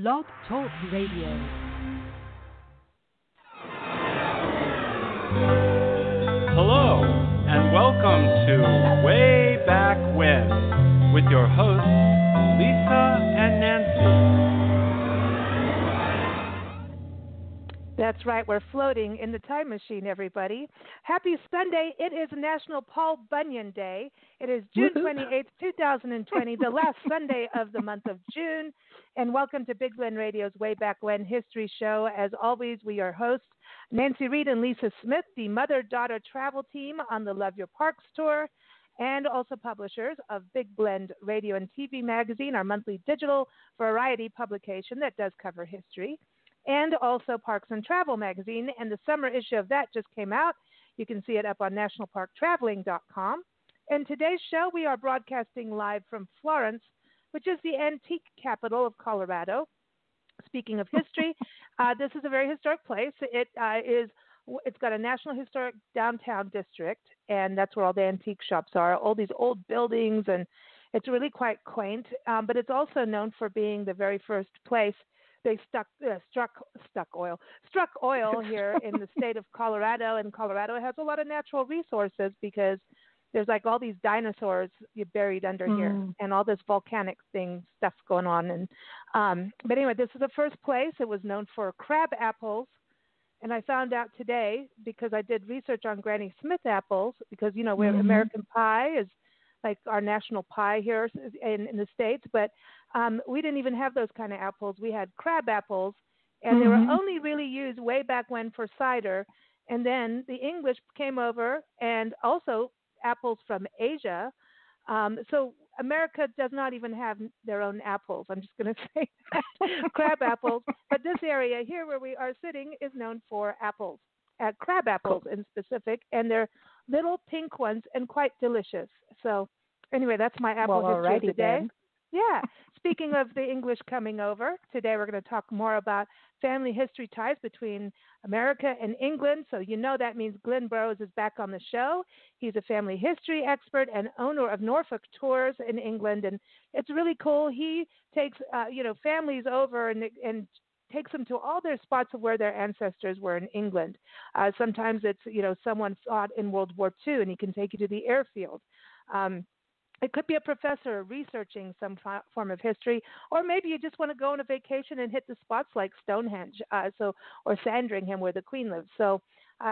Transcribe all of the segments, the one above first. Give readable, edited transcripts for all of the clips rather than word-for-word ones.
Blog Talk Radio. Hello, and welcome to Way Back When with your hosts, Lisa and Nancy. That's right, we're floating in the time machine, everybody. Happy Sunday. It is National Paul Bunyan Day. It is June 28th, 2020, the last Sunday of the month of June. And welcome to Big Glen Radio's Way Back When History Show. As always, we are hosts, Nancy Reed and Lisa Smith, the mother-daughter travel team on the Love Your Parks tour, and also publishers of Big Blend Radio and TV Magazine, our monthly digital variety publication that does cover history, and also Parks and Travel Magazine. And the summer issue of that just came out. You can see it up on nationalparktraveling.com. And today's show, we are broadcasting live from Florence, which is the antique capital of Colorado. Speaking of history, this is a very historic place. It's got a National Historic Downtown District, and that's where all the antique shops are, all these old buildings, and it's really quite quaint. But it's also known for being the very first place they struck oil here in the state of Colorado, and Colorado has a lot of natural resources because there's like all these dinosaurs buried under here, and all this volcanic stuff going on. And but anyway, this is the first place. It was known for crab apples, and I found out today because I did research on Granny Smith apples because we're American pie is like our national pie here in the States, but we didn't even have those kind of apples. We had crab apples, and they were only really used way back when for cider. And then the English came over, and also apples from Asia. So America does not even have their own apples. I'm just going to say that. Crab apples. But this area here where we are sitting is known for apples, crab apples in specific, and they're little pink ones and quite delicious. So anyway, that's my apple history of the day. Then. Yeah. Speaking of the English coming over, today we're going to talk more about family history ties between America and England. So that means Glynn Burrows is back on the show. He's a family history expert and owner of Norfolk Tours in England, and it's really cool. He takes families over and takes them to all their spots of where their ancestors were in England. Sometimes it's, someone fought in World War II, and he can take you to the airfield. It could be a professor researching some form of history, or maybe you just want to go on a vacation and hit the spots like Stonehenge, or Sandringham where the Queen lives. So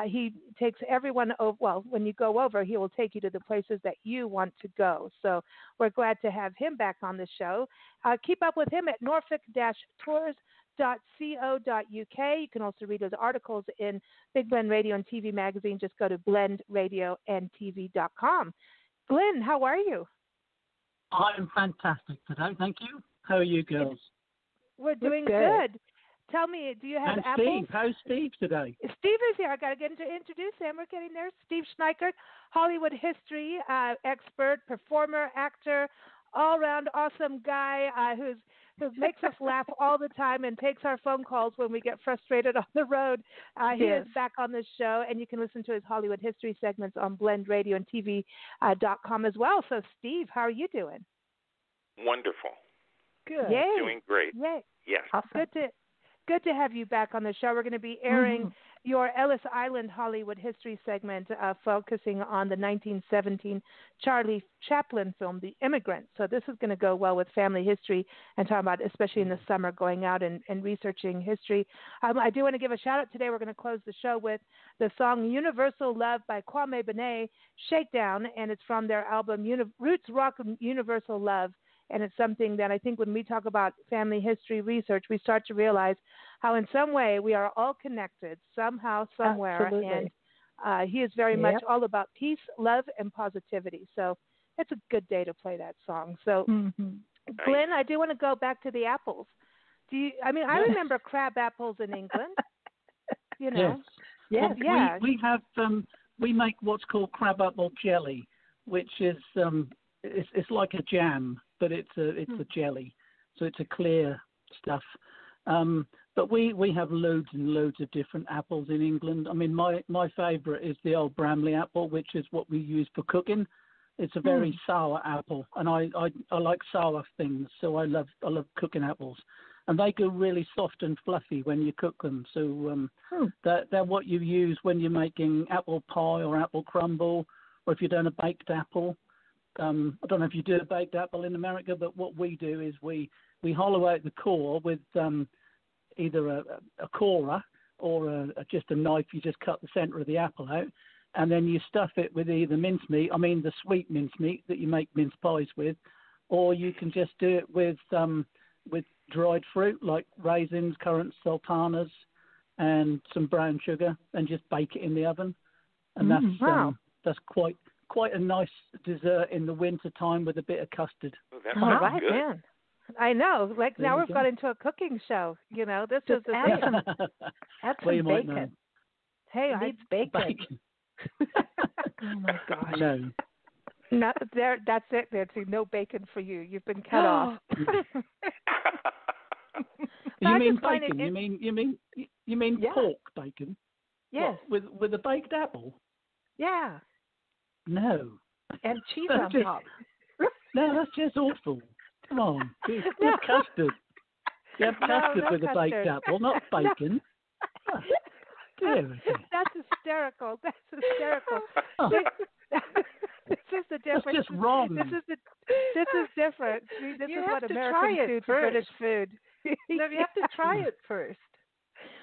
he takes everyone over. Well, when you go over, he will take you to the places that you want to go. So we're glad to have him back on the show. Keep up with him at norfolk-tours.co.uk. You can also read his articles in Big Blend Radio and TV Magazine. Just go to blendradioandtv.com. Glynn, how are you? I'm fantastic today, thank you. How are you girls? We're doing good. Tell me, do you have and apples? Steve, how's Steve today? Steve is here. I got to get to introduce him. We're getting there. Steve Schneickert, Hollywood history expert, performer, actor, all-around awesome guy who makes us laugh all the time and takes our phone calls when we get frustrated on the road. He is back on the show, and you can listen to his Hollywood history segments on blendradioandtv.com as well. So, Steve, how are you doing? Wonderful. Good. Yay. Doing great. Yay. Yes. Awesome. Good to have you back on the show. We're going to be airing your Ellis Island Hollywood History segment focusing on the 1917 Charlie Chaplin film, The Immigrant. So this is going to go well with family history and talking about, especially in the summer, going out and researching history. I do want to give a shout out today. We're going to close the show with the song Universal Love by Kwame, Binea, Shakedown, and it's from their album Roots Rock Universal Love. And it's something that I think when we talk about family history research, we start to realize how in some way we are all connected somehow, somewhere. Absolutely. And he is very much all about peace, love, and positivity. So it's a good day to play that song. So, Glynn, I do want to go back to the apples. I remember crab apples in England. Yes. Yeah. We have we make what's called crab apple jelly, which is it's like a jam, but it's a jelly, so it's a clear stuff. But we have loads and loads of different apples in England. I mean, my favourite is the old Bramley apple, which is what we use for cooking. It's a very sour apple, and I like sour things, so I love cooking apples. and they go really soft and fluffy when you cook them. So they're what you use when you're making apple pie or apple crumble, or if you're doing a baked apple. I don't know if you do a baked apple in America, but what we do is we hollow out the core with either a corer or just a knife. You just cut the center of the apple out, and then you stuff it with either the sweet mincemeat that you make mince pies with, or you can just do it with dried fruit like raisins, currants, sultanas, and some brown sugar, and just bake it in the oven. And that's quite a nice dessert in the winter time with a bit of custard. Oh, that All sounds right, good. man. I know. Like There now you we've go. got into a cooking show. You know, this is the add thing. Add Well, you some might know. bacon. Hey, It needs bacon. Bacon. Oh my gosh. No. not there. That's it, Nancy. No bacon for you. You've been cut off. You I mean just find bacon? it- You mean Yeah. pork bacon? Yes. What, with a baked apple? Yeah. No. And cheese That's on just- top. No, that's just awful. Come on. With No. custard. You have custard no with a baked custard. apple, not bacon. Oh, dear me. That's hysterical. That's hysterical. Oh, This is the difference. that's just wrong. This is different. See, this You is have what to American try it food, first. British food. No, you have to try it first.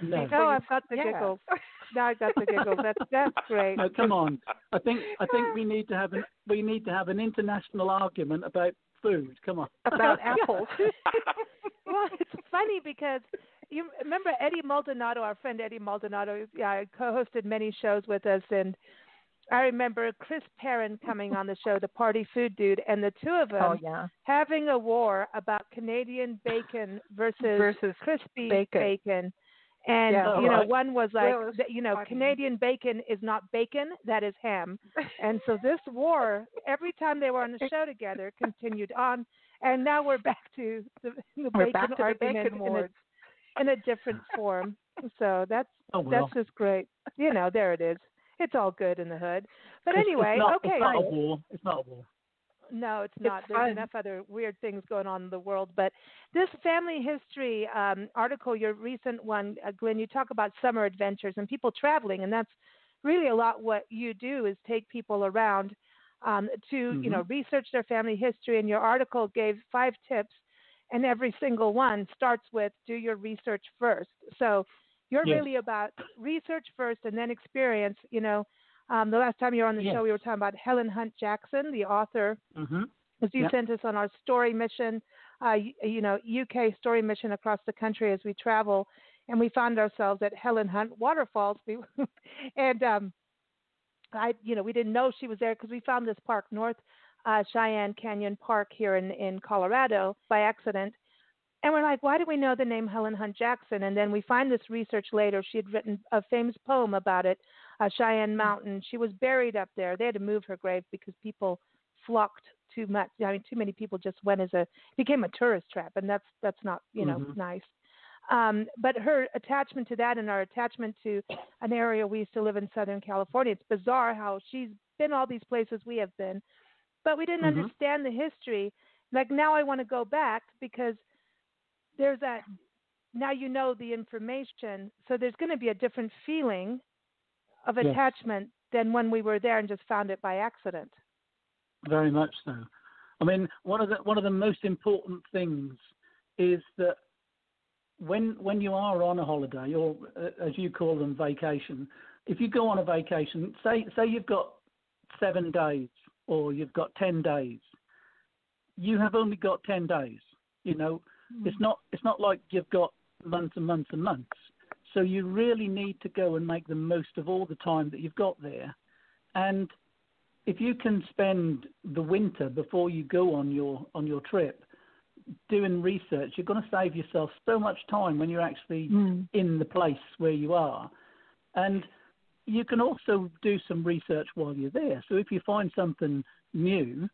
No. No, I've got the Yeah. giggles. Now I've got the giggles. That's great. No, come on. I think we need to have an international argument about food. Come on. About apples. Well, it's funny because you remember Eddie Maldonado, our friend Eddie Maldonado, co-hosted many shows with us, and I remember Chris Perrin coming on the show, the party food dude, and the two of them Oh yeah. having a war about Canadian bacon versus crispy bacon. And, Yeah. you know, Right. one was like, Well, it was funny. Canadian bacon is not bacon, that is ham. And so this war, every time they were on the show together, continued on. And now we're back to the We're bacon back to the argument bacon wars. in a different form. So that's Oh, well. that's just great. You know, there it is. It's all good in the hood. But It's anyway, not, okay. It's not a war. It's not a war. No, it's not. There's fun. enough other weird things going on in the world. But this family history article, your recent one, Glynn, you talk about summer adventures and people traveling, and that's really a lot what you do is take people around to, you know, research their family history. And your article gave 5 tips, and every single one starts with do your research first. So you're Yes. really about research first and then experience, you know. The last time you were on the Yes. show, we were talking about Helen Hunt Jackson, the author, Mm-hmm. as you Yep. sent us on our story mission, you know, UK story mission across the country as we travel, and we found ourselves at Helen Hunt Waterfalls, and we didn't know she was there because we found this park, North Cheyenne Canyon Park here in Colorado by accident. And we're like, why do we know the name Helen Hunt Jackson? And then we find this research later. She had written a famous poem about it, Cheyenne Mountain. She was buried up there. They had to move her grave because people flocked too much. I mean, too many people just went became a tourist trap, and that's not, you know, nice. But her attachment to that and our attachment to an area we used to live in Southern California, it's bizarre how she's been all these places we have been, but we didn't understand the history. Like now I want to go back because there's that, now you know the information, so there's going to be a different feeling of Yes. attachment than when we were there and just found it by accident. Very much so. I mean, one of the most important things is that when you are on a holiday, or as you call them, vacation, if you go on a vacation, say you've got 7 days or you've got 10 days, you have only got 10 days. You know, it's not like you've got months and months and months. So you really need to go and make the most of all the time that you've got there. And if you can spend the winter before you go on your trip doing research, you're going to save yourself so much time when you're actually in the place where you are. And you can also do some research while you're there. So if you find something new,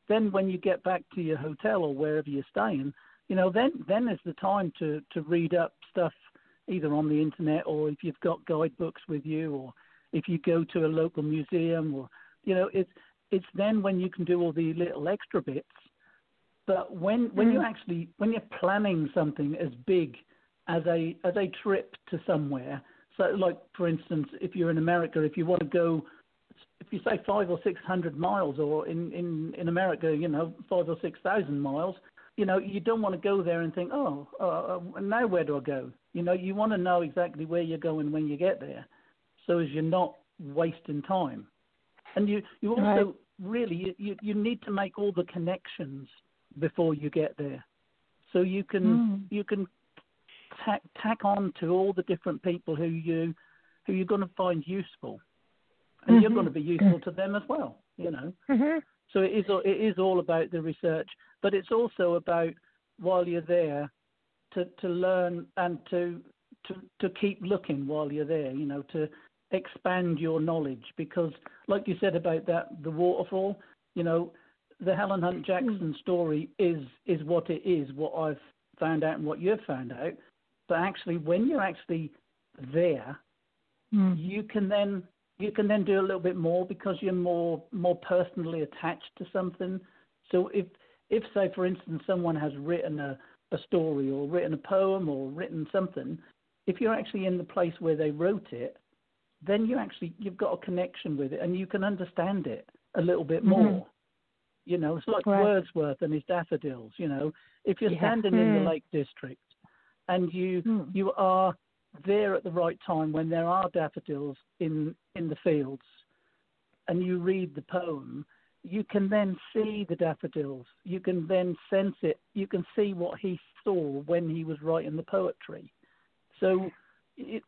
then when you get back to your hotel or wherever you're staying, you know, then is the time to read up stuff either on the internet, or if you've got guidebooks with you, or if you go to a local museum, or, you know, it's then when you can do all the little extra bits But when you're planning something as big as a trip to somewhere, so like for instance, if you're in America, if you want to go, if you say 500 or 600 miles, or in America, 5,000 or 6,000 miles, you don't want to go there and think, now where do I go? You want to know exactly where you're going when you get there, so as you're not wasting time. And you also really you need to make all the connections before you get there, so you can tack on to all the different people who you're going to find useful, and you're going to be useful to them as well. So it is all about the research, but it's also about, while you're there, to learn and to keep looking while you're there. To expand your knowledge, because like you said about the waterfall, the Helen Hunt Jackson story is what it is, what I've found out and what you've found out. But actually, when you're actually there, you can then do a little bit more, because you're more personally attached to something. So if say for instance someone has written a story or written a poem or written something, if you're actually in the place where they wrote it, then you've got a connection with it, and you can understand it a little bit more. It's like Wordsworth and his daffodils. If you're standing in the Lake District and you are there at the right time when there are daffodils in the fields, and you read the poem, you can then see the daffodils. You can then sense it. You can see what he saw when he was writing the poetry. So, it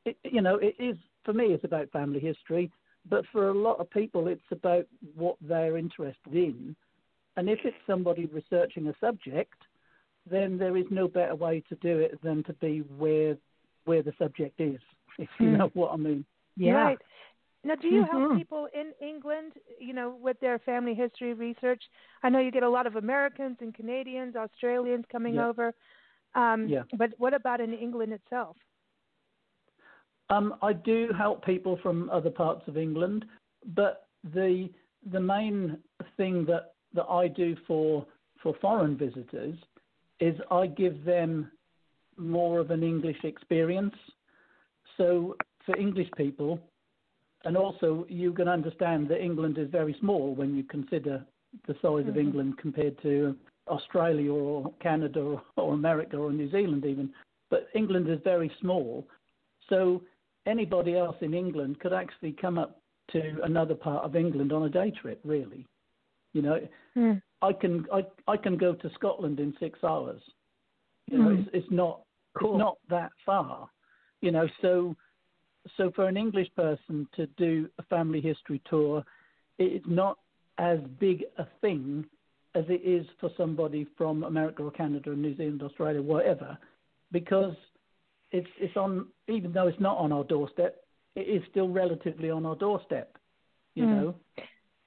is, for me, it's about family history, but for a lot of people, it's about what they're interested in. And if it's somebody researching a subject, then there is no better way to do it than to be where the subject is, if you know what I mean. Yeah. Right. Now, do you help people in England, with their family history research? I know you get a lot of Americans and Canadians, Australians coming over. But what about in England itself? I do help people from other parts of England, but the main thing that I do for foreign visitors is I give them more of an English experience. So for English people, and also you can understand that England is very small when you consider the size of England compared to Australia or Canada or America or New Zealand even. But England is very small. So anybody else in England could actually come up to another part of England on a day trip, really. I can go to Scotland in 6 hours. It's not that far. So for an English person to do a family history tour, it's not as big a thing as it is for somebody from America or Canada or New Zealand, Australia, whatever, because it's on, even though it's not on our doorstep, it is still relatively on our doorstep,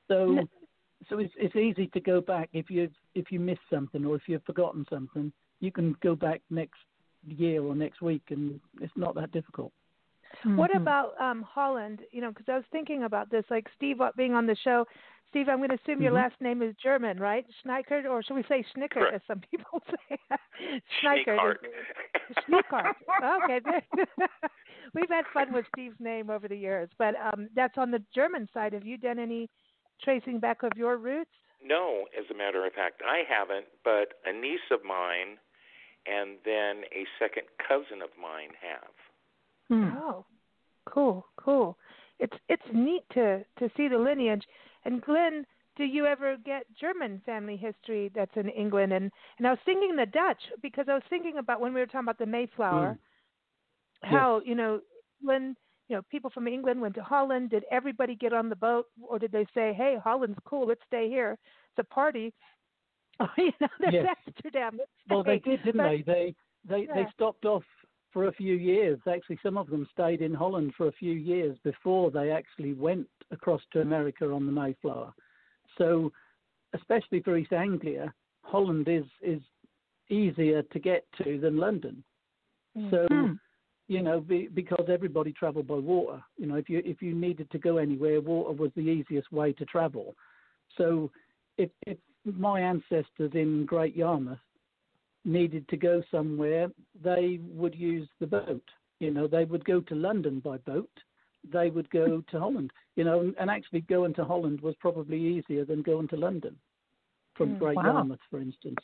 So it's easy to go back if you miss something or if you've forgotten something. You can go back next year or next week, and it's not that difficult. What about Holland? Because I was thinking about this, like Steve being on the show. Steve, I'm going to assume your last name is German, right? Schneickert, or should we say Schneickert, as some people say? Schneickert. Schneickert. Okay. We've had fun with Steve's name over the years, but that's on the German side. Have you done any tracing back of your roots? No, as a matter of fact, I haven't, but a niece of mine and then a second cousin of mine have. Oh, cool. It's neat to see the lineage. And Glynn, do you ever get German family history that's in England? And I was thinking the Dutch, because I was thinking about when we were talking about the Mayflower, how, when, people from England went to Holland, did everybody get on the boat, or did they say, hey, Holland's cool, let's stay here, it's a party? There's Amsterdam. Well, they did, didn't they? They stopped off for a few years. Actually, some of them stayed in Holland for a few years before they actually went across to America on the Mayflower. So, especially for East Anglia, Holland is easier to get to than London. So, because everybody traveled by water. If you needed to go anywhere, water was the easiest way to travel. So, if my ancestors in Great Yarmouth needed to go somewhere, they would use the boat. They would go to London by boat. They would go to Holland, and actually going to Holland was probably easier than going to London from Great Yarmouth, for instance.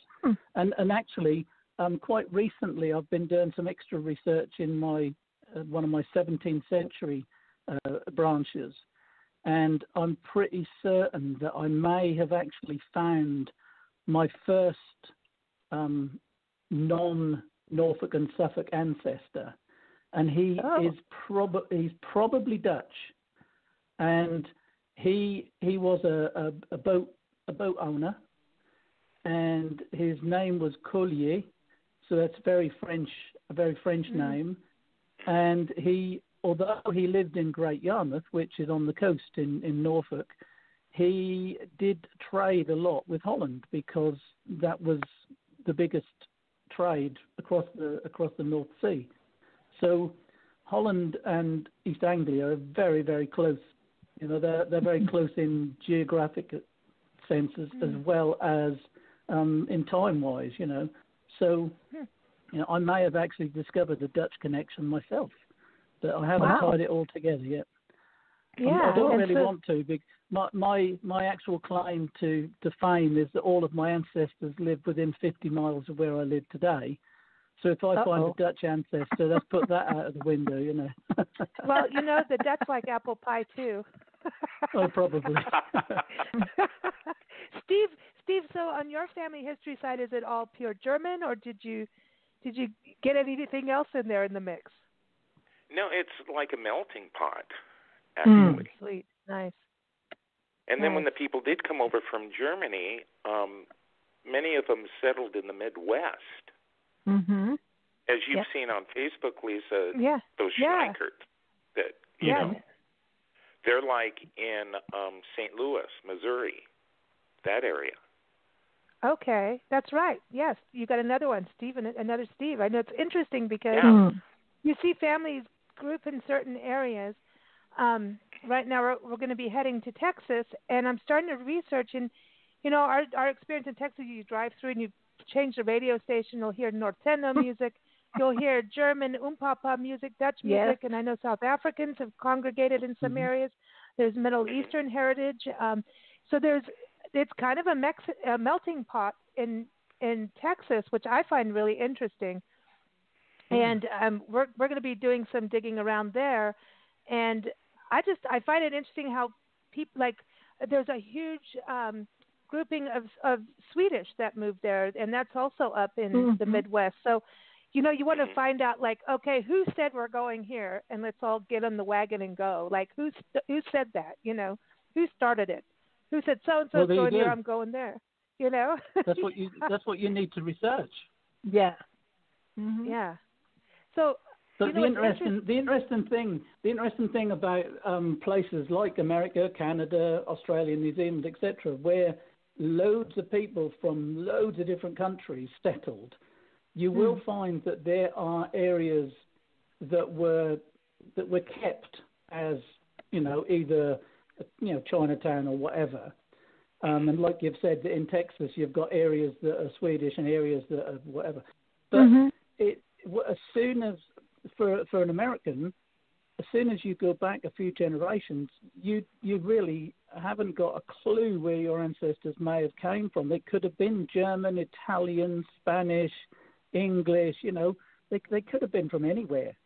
And actually, quite recently, I've been doing some extra research in my one of my 17th century branches, and I'm pretty certain that I may have actually found my first non-Norfolk and Suffolk ancestor, and he's probably Dutch, and he was a boat owner, and his name was Collier, so that's a very French name, and although he lived in Great Yarmouth, which is on the coast in Norfolk, he did trade a lot with Holland because that was the biggest trade across the North Sea. So Holland and East Anglia are very, very close. They're very close in geographic senses as well as in time-wise. So I may have actually discovered a Dutch connection myself, but I haven't tied it all together yet. I don't really want to. My actual claim to fame is that all of my ancestors live within 50 miles of where I live today. So if I find a Dutch ancestor, let's put that out of the window, Well, the Dutch like apple pie too. Oh, probably. Steve, so on your family history side, is it all pure German, or did you get anything else in there in the mix? No, it's like a melting pot, actually. Sweet, nice. And then when the people did come over from Germany, many of them settled in the Midwest. Mm-hmm. As you've seen on Facebook, Lisa, those Schneickert, that, know, they're like in St. Louis, Missouri, that area. Okay, that's right. Yes, you got another one, another Steve. I know it's interesting because you see families group in certain areas. Right now we're going to be heading to Texas, and I'm starting to research. And our experience in Texas, you drive through and you change the radio station. You'll hear Norteno music. You'll hear German Umpapa music, Dutch music, and I know South Africans have congregated in some areas. There's Middle Eastern heritage. So it's kind of a melting pot in Texas, which I find really interesting. And we're going to be doing some digging around there. And I find it interesting how people there's a huge grouping of Swedish that moved there, and that's also up in the Midwest. So, you want to find out, okay, who said we're going here, and let's all get on the wagon and go. Who said that? Who started it? Who said so and so's going here? I'm going there. That's what you need to research. Yeah. Mm-hmm. Yeah. So the interesting thing about places like America, Canada, Australia, New Zealand, etc., where loads of people from loads of different countries settled, you will find that there are areas that were kept as either Chinatown or whatever. And like you've said, in Texas, you've got areas that are Swedish and areas that are whatever. But as soon as, for an American, as soon as you go back a few generations, you really haven't got a clue where your ancestors may have came from. They could have been German, Italian, Spanish, English, they could have been from anywhere.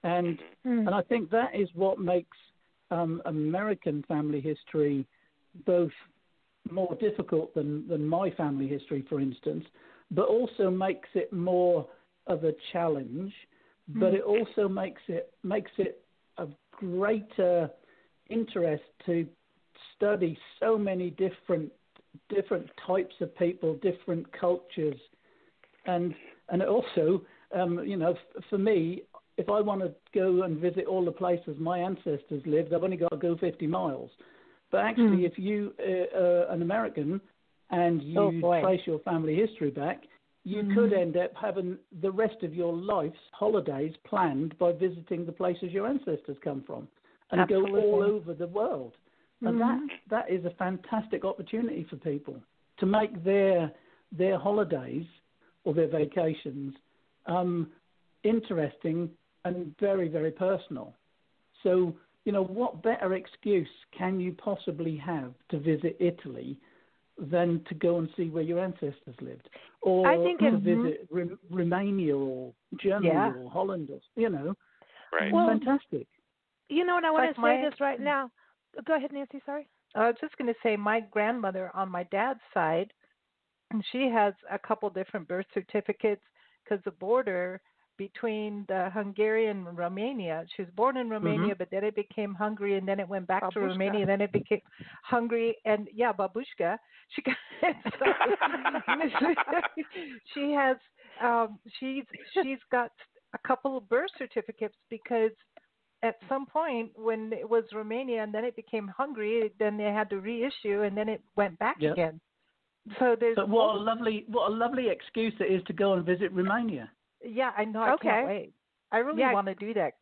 And I think that is what makes American family history both more difficult than my family history, for instance, but also makes it more of a challenge. But it also makes it of greater interest to study so many different types of people, different cultures, and it also, for me, if I want to go and visit all the places my ancestors lived, I've only got to go 50 miles. But actually, if you are an American and you trace your family history back, you could end up having the rest of your life's holidays planned by visiting the places your ancestors come from and go all over the world. And that is a fantastic opportunity for people. to make their holidays or their vacations interesting and very, very personal. So, what better excuse can you possibly have to visit Italy than to go and see where your ancestors lived? Or to visit Romania or Germany or Holland, Right. Well, fantastic. You know what, I want to say this right now. Go ahead, Nancy, sorry. I was just going to say my grandmother on my dad's side, and she has a couple different birth certificates because the border between the Hungarian and Romania. She was born in Romania, but then it became Hungary, and then it went back to Romania, and then it became Hungary, and babushka. She got she has she's got a couple of birth certificates because at some point when it was Romania and then it became Hungary, then they had to reissue, and then it went back again. So there's. But what a lovely excuse it is to go and visit Romania. Yeah, I know. I can't wait. I really want to do that.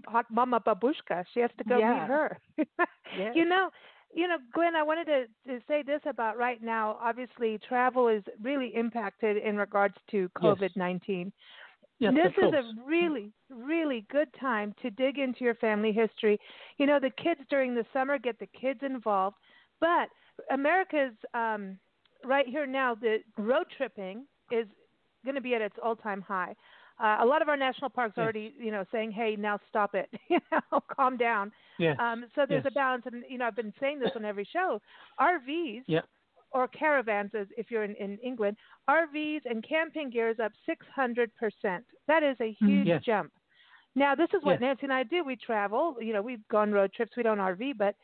Hot Mama Babushka. She has to go meet her. Yes. Glynn, I wanted to say this about right now. Obviously, travel is really impacted in regards to COVID-19. Yes, this is a really, really good time to dig into your family history. The kids during the summer, get the kids involved. But America's right here now, the road tripping is going to be at its all-time high. A lot of our national parks are already, saying, hey, now stop it, calm down. Yes. So there's a balance. And, I've been saying this on every show. RVs or caravans, as if you're in England, RVs and camping gear is up 600%. That is a huge jump. Now, this is what Nancy and I do. We travel. We've gone road trips. We don't RV. But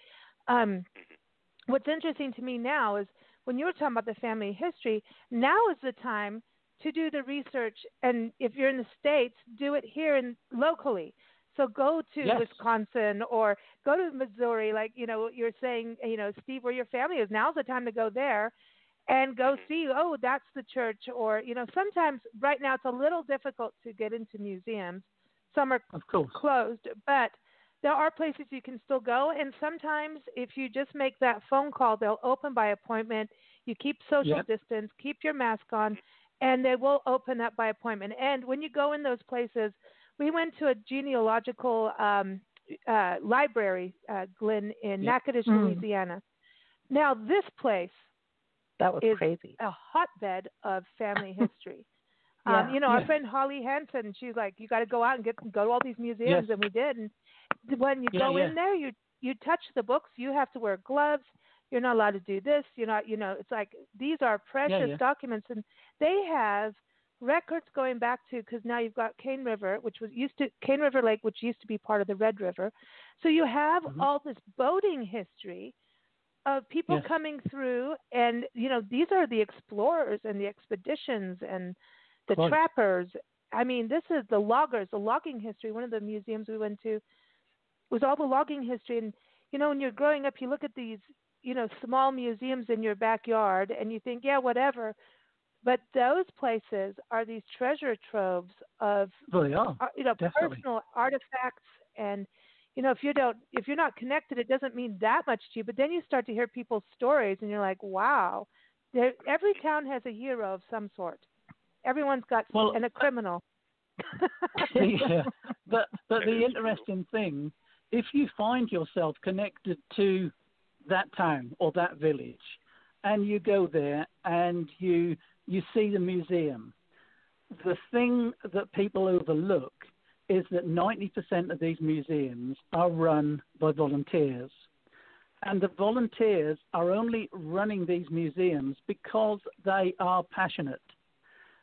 what's interesting to me now is when you were talking about the family history, now is the time to do the research, and if you're in the States, do it here and locally. So go to Wisconsin or go to Missouri, like, you're saying, Steve, where your family is. Now's the time to go there and go see, that's the church. Or, sometimes right now it's a little difficult to get into museums. Some are closed, but there are places you can still go. And sometimes if you just make that phone call, they'll open by appointment. You keep social distance, keep your mask on, and they will open up by appointment. And when you go in those places, we went to a genealogical library, Glynn, in Natchitoches, Louisiana. Now, this place is crazy. A hotbed of family history. Our friend Holly Hansen, she's like, you got to go out and go to all these museums, and we did. And when you go in there, you touch the books. You have to wear gloves. You're not allowed to do this. You're not, it's like these are precious documents, and they have records going back to, because now you've got Cane River, Cane River Lake, which used to be part of the Red River. So you have all this boating history of people coming through, and these are the explorers and the expeditions and the trappers. I mean, this is the loggers, the logging history. One of the museums we went to was all the logging history, and when you're growing up, you look at these small museums in your backyard and you think, whatever. But those places are these treasure troves of, personal artifacts. And, if you're not connected, it doesn't mean that much to you. But then you start to hear people's stories and you're like, wow, every town has a hero of some sort. Everyone's got and a criminal. But the interesting thing, if you find yourself connected to that town or that village, and you go there and you see the museum, the thing that people overlook is that 90% of these museums are run by volunteers. And the volunteers are only running these museums because they are passionate.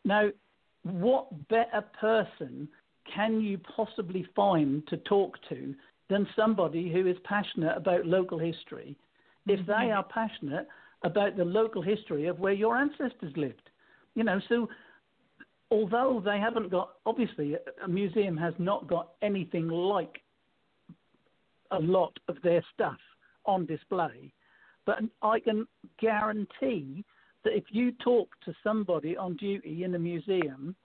Now, what better person can you possibly find to talk to than somebody who is passionate about local history, if they are passionate about the local history of where your ancestors lived? So although they haven't got, obviously a museum has not got anything like a lot of their stuff on display, but I can guarantee that if you talk to somebody on duty in a museum,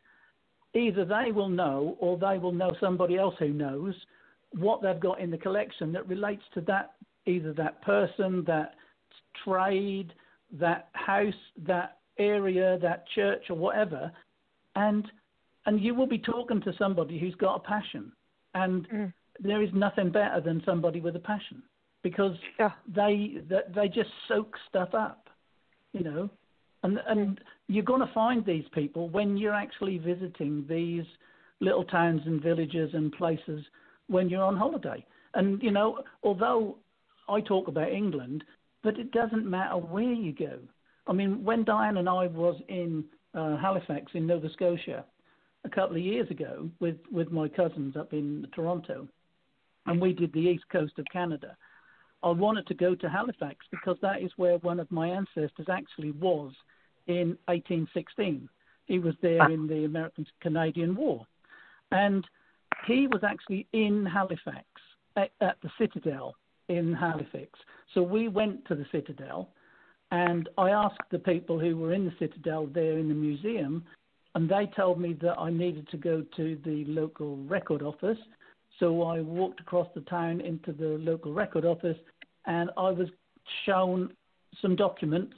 either they will know or they will know somebody else who knows what they've got in the collection that relates to that, either that person, that trade, that house, that area, that church or whatever, and you will be talking to somebody who's got a passion. And there is nothing better than somebody with a passion, because they just soak stuff up, you know. And you're going to find these people when you're actually visiting these little towns and villages and places when you're on holiday. And, you know, although I talk about England, but it doesn't matter where you go. I mean, when Diane and I was in Halifax in Nova Scotia a couple of years ago with my cousins up in Toronto, and we did the east coast of Canada, I wanted to go to Halifax because that is where one of my ancestors actually was in 1816. He was there in the American-Canadian War. And he was actually in Halifax at the Citadel in Halifax. So we went to the Citadel, and I asked the people who were in the Citadel there in the museum, and they told me that I needed to go to the local record office. So I walked across the town into the local record office, and I was shown some documents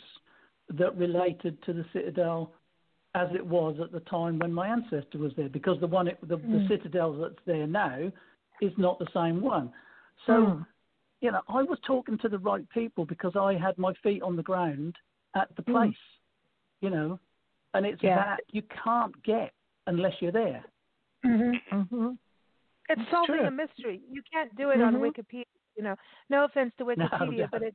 that related to the Citadel as it was at the time when my ancestor was there, because the Citadel that's there now is not the same one. So, you know, I was talking to the right people because I had my feet on the ground at the place, you know, and it's that you can't get unless you're there. It's solving a mystery. You can't do it on Wikipedia. You know, no offense to Wikipedia, but it,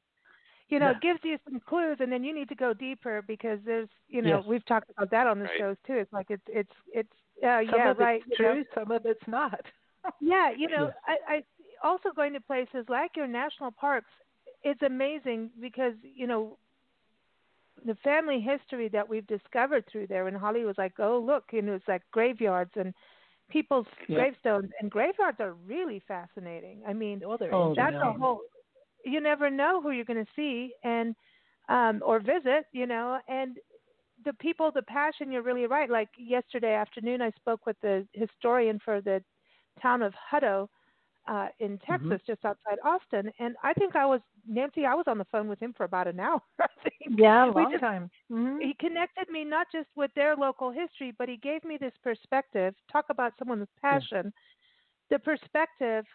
you know, gives you some clues, and then you need to go deeper because there's, you know, we've talked about that on the shows too. It's like it's some of it's true, some of it's not. You know, I also going to places like your national parks. It's amazing because, you know, the family history that we've discovered through there in Hollywood was like, oh look, you know, it's like graveyards and people's gravestones, and graveyards are really fascinating. I mean, that's a whole. You never know who you're going to see and or visit, you know, and the people, the passion. You're really right. Like yesterday afternoon, I spoke with the historian for the town of Hutto in Texas, just outside Austin, and I think I was on the phone with him for about an hour. I think. Yeah, a long time. He connected me not just with their local history, but he gave me this perspective. Talk about someone with passion. The perspective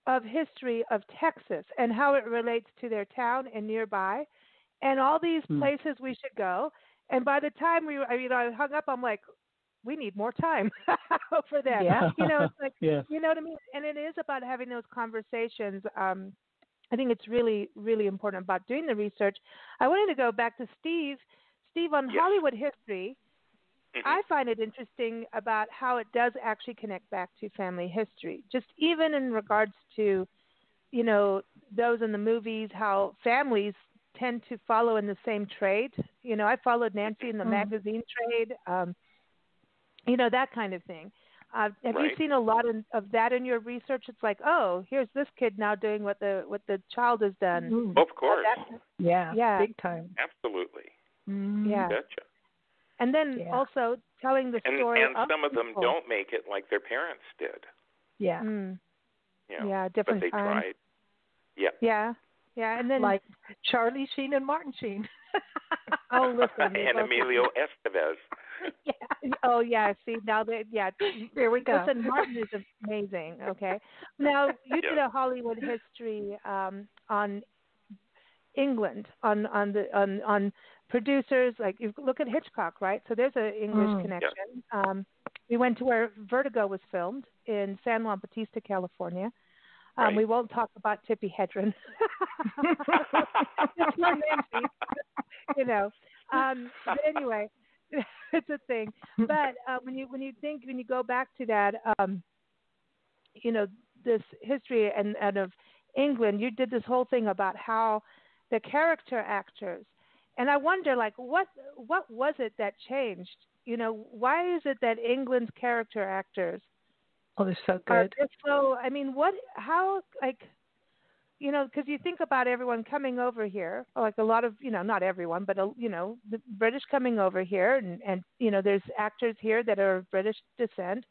of history of Texas and how it relates to their town and nearby, and all these places we should go. And by the time I hung up, I'm like, we need more time for that. Yeah. You know, it's like, you know what I mean? And it is about having those conversations. I think it's really, really important about doing the research. I wanted to go back to Steve. Steve, on Hollywood history, I find it interesting about how it does actually connect back to family history, just even in regards to, you know, those in the movies, how families tend to follow in the same trade. You know, I followed Nancy in the magazine trade, you know, that kind of thing. Have you seen a lot of that in your research? It's like, oh, here's this kid now doing what the child has done. Of course. Big time. Absolutely. Yeah. Gotcha. And then also telling the story. And some of them don't make it like their parents did. Yeah. You know, yeah, different but they times. tried. Yeah. Yeah. Yeah. And then like Charlie Sheen and Martin Sheen. Oh, listen. And Emilio Estevez. Oh, yeah. See, now there we go. Listen, Martin is amazing. Okay. Now, you did a Hollywood history on England, on producers. Like, you look at Hitchcock, right? So there's an English connection. Yeah. We went to where Vertigo was filmed in San Juan Bautista, California. We won't talk about Tippi Hedren. It's not Nancy, you know. But anyway, it's a thing. But when you go back to that, you know, this history and of England, you did this whole thing about how the character actors, and I wonder, like, what was it that changed? You know, why is it that England's character actors? Oh, they're so good. So, I mean, how, like, you know, because you think about everyone coming over here, like a lot of, you know, not everyone, but, you know, the British coming over here, and you know, there's actors here that are of British descent,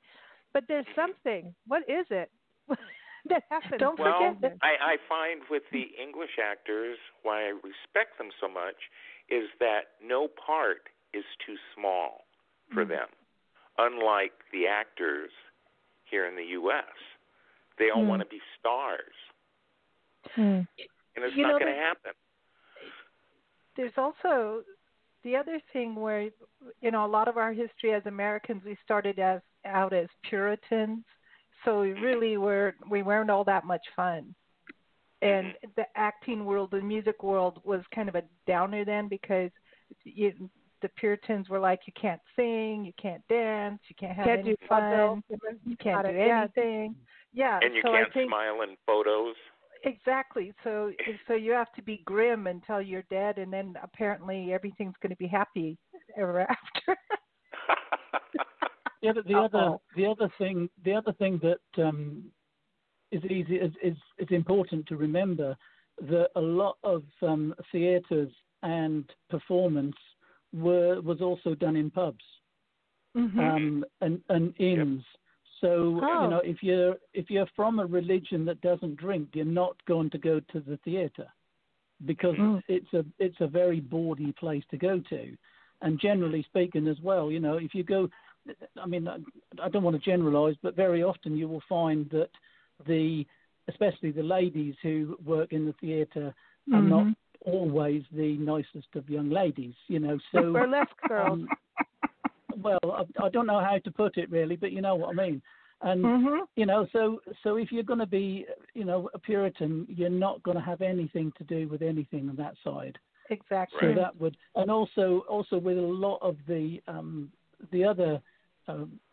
but there's something. What is it That happens. Don't forget that. I find with the English actors, why I respect them so much, is that no part is too small for them. Unlike the actors here in the U.S., they all want to be stars. And it's not going to happen. There's also the other thing where, a lot of our history as Americans, we started out as Puritans. So we weren't all that much fun. And the acting world, the music world was kind of a downer then because the Puritans were like, you can't sing, you can't dance, you can't have any fun, you can't do anything. Yeah. And you can't smile in photos. Exactly. So you have to be grim until you're dead, and then apparently everything's going to be happy ever after. The other thing that is important to remember that a lot of theatres and performance was also done in pubs and inns. So if you're from a religion that doesn't drink, you're not going to go to the theatre because it's a very bawdy place to go to. And generally speaking, as well, if you go. I mean, I don't want to generalise, but very often you will find that especially the ladies who work in the theatre are not always the nicest of young ladies, So burlesque girls. Well, I don't know how to put it really, but you know what I mean. And so if you're going to be, a Puritan, you're not going to have anything to do with anything on that side. Exactly. So that would, and also with a lot of the other,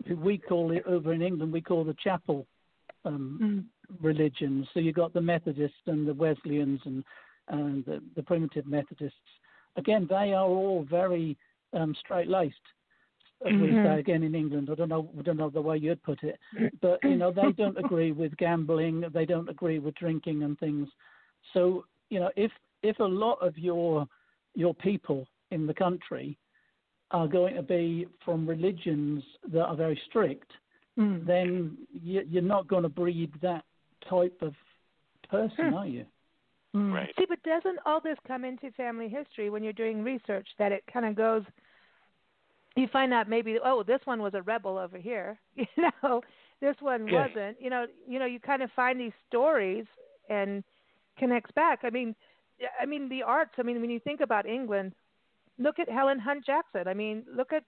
who we call it over in England, we call the chapel religions. So you've got the Methodists and the Wesleyans and the primitive Methodists. Again, they are all very straight-laced, as we say again in England. I don't know the way you'd put it, but they don't agree with gambling. They don't agree with drinking and things. So if a lot of your people in the country are going to be from religions that are very strict, then you're not going to breed that type of person, are you? Right. See, but doesn't all this come into family history when you're doing research, that it kind of goes, you find out maybe, this one was a rebel over here, this one wasn't, you kind of find these stories and connects back. I mean, the arts, when you think about England, look at Helen Hunt Jackson. Look at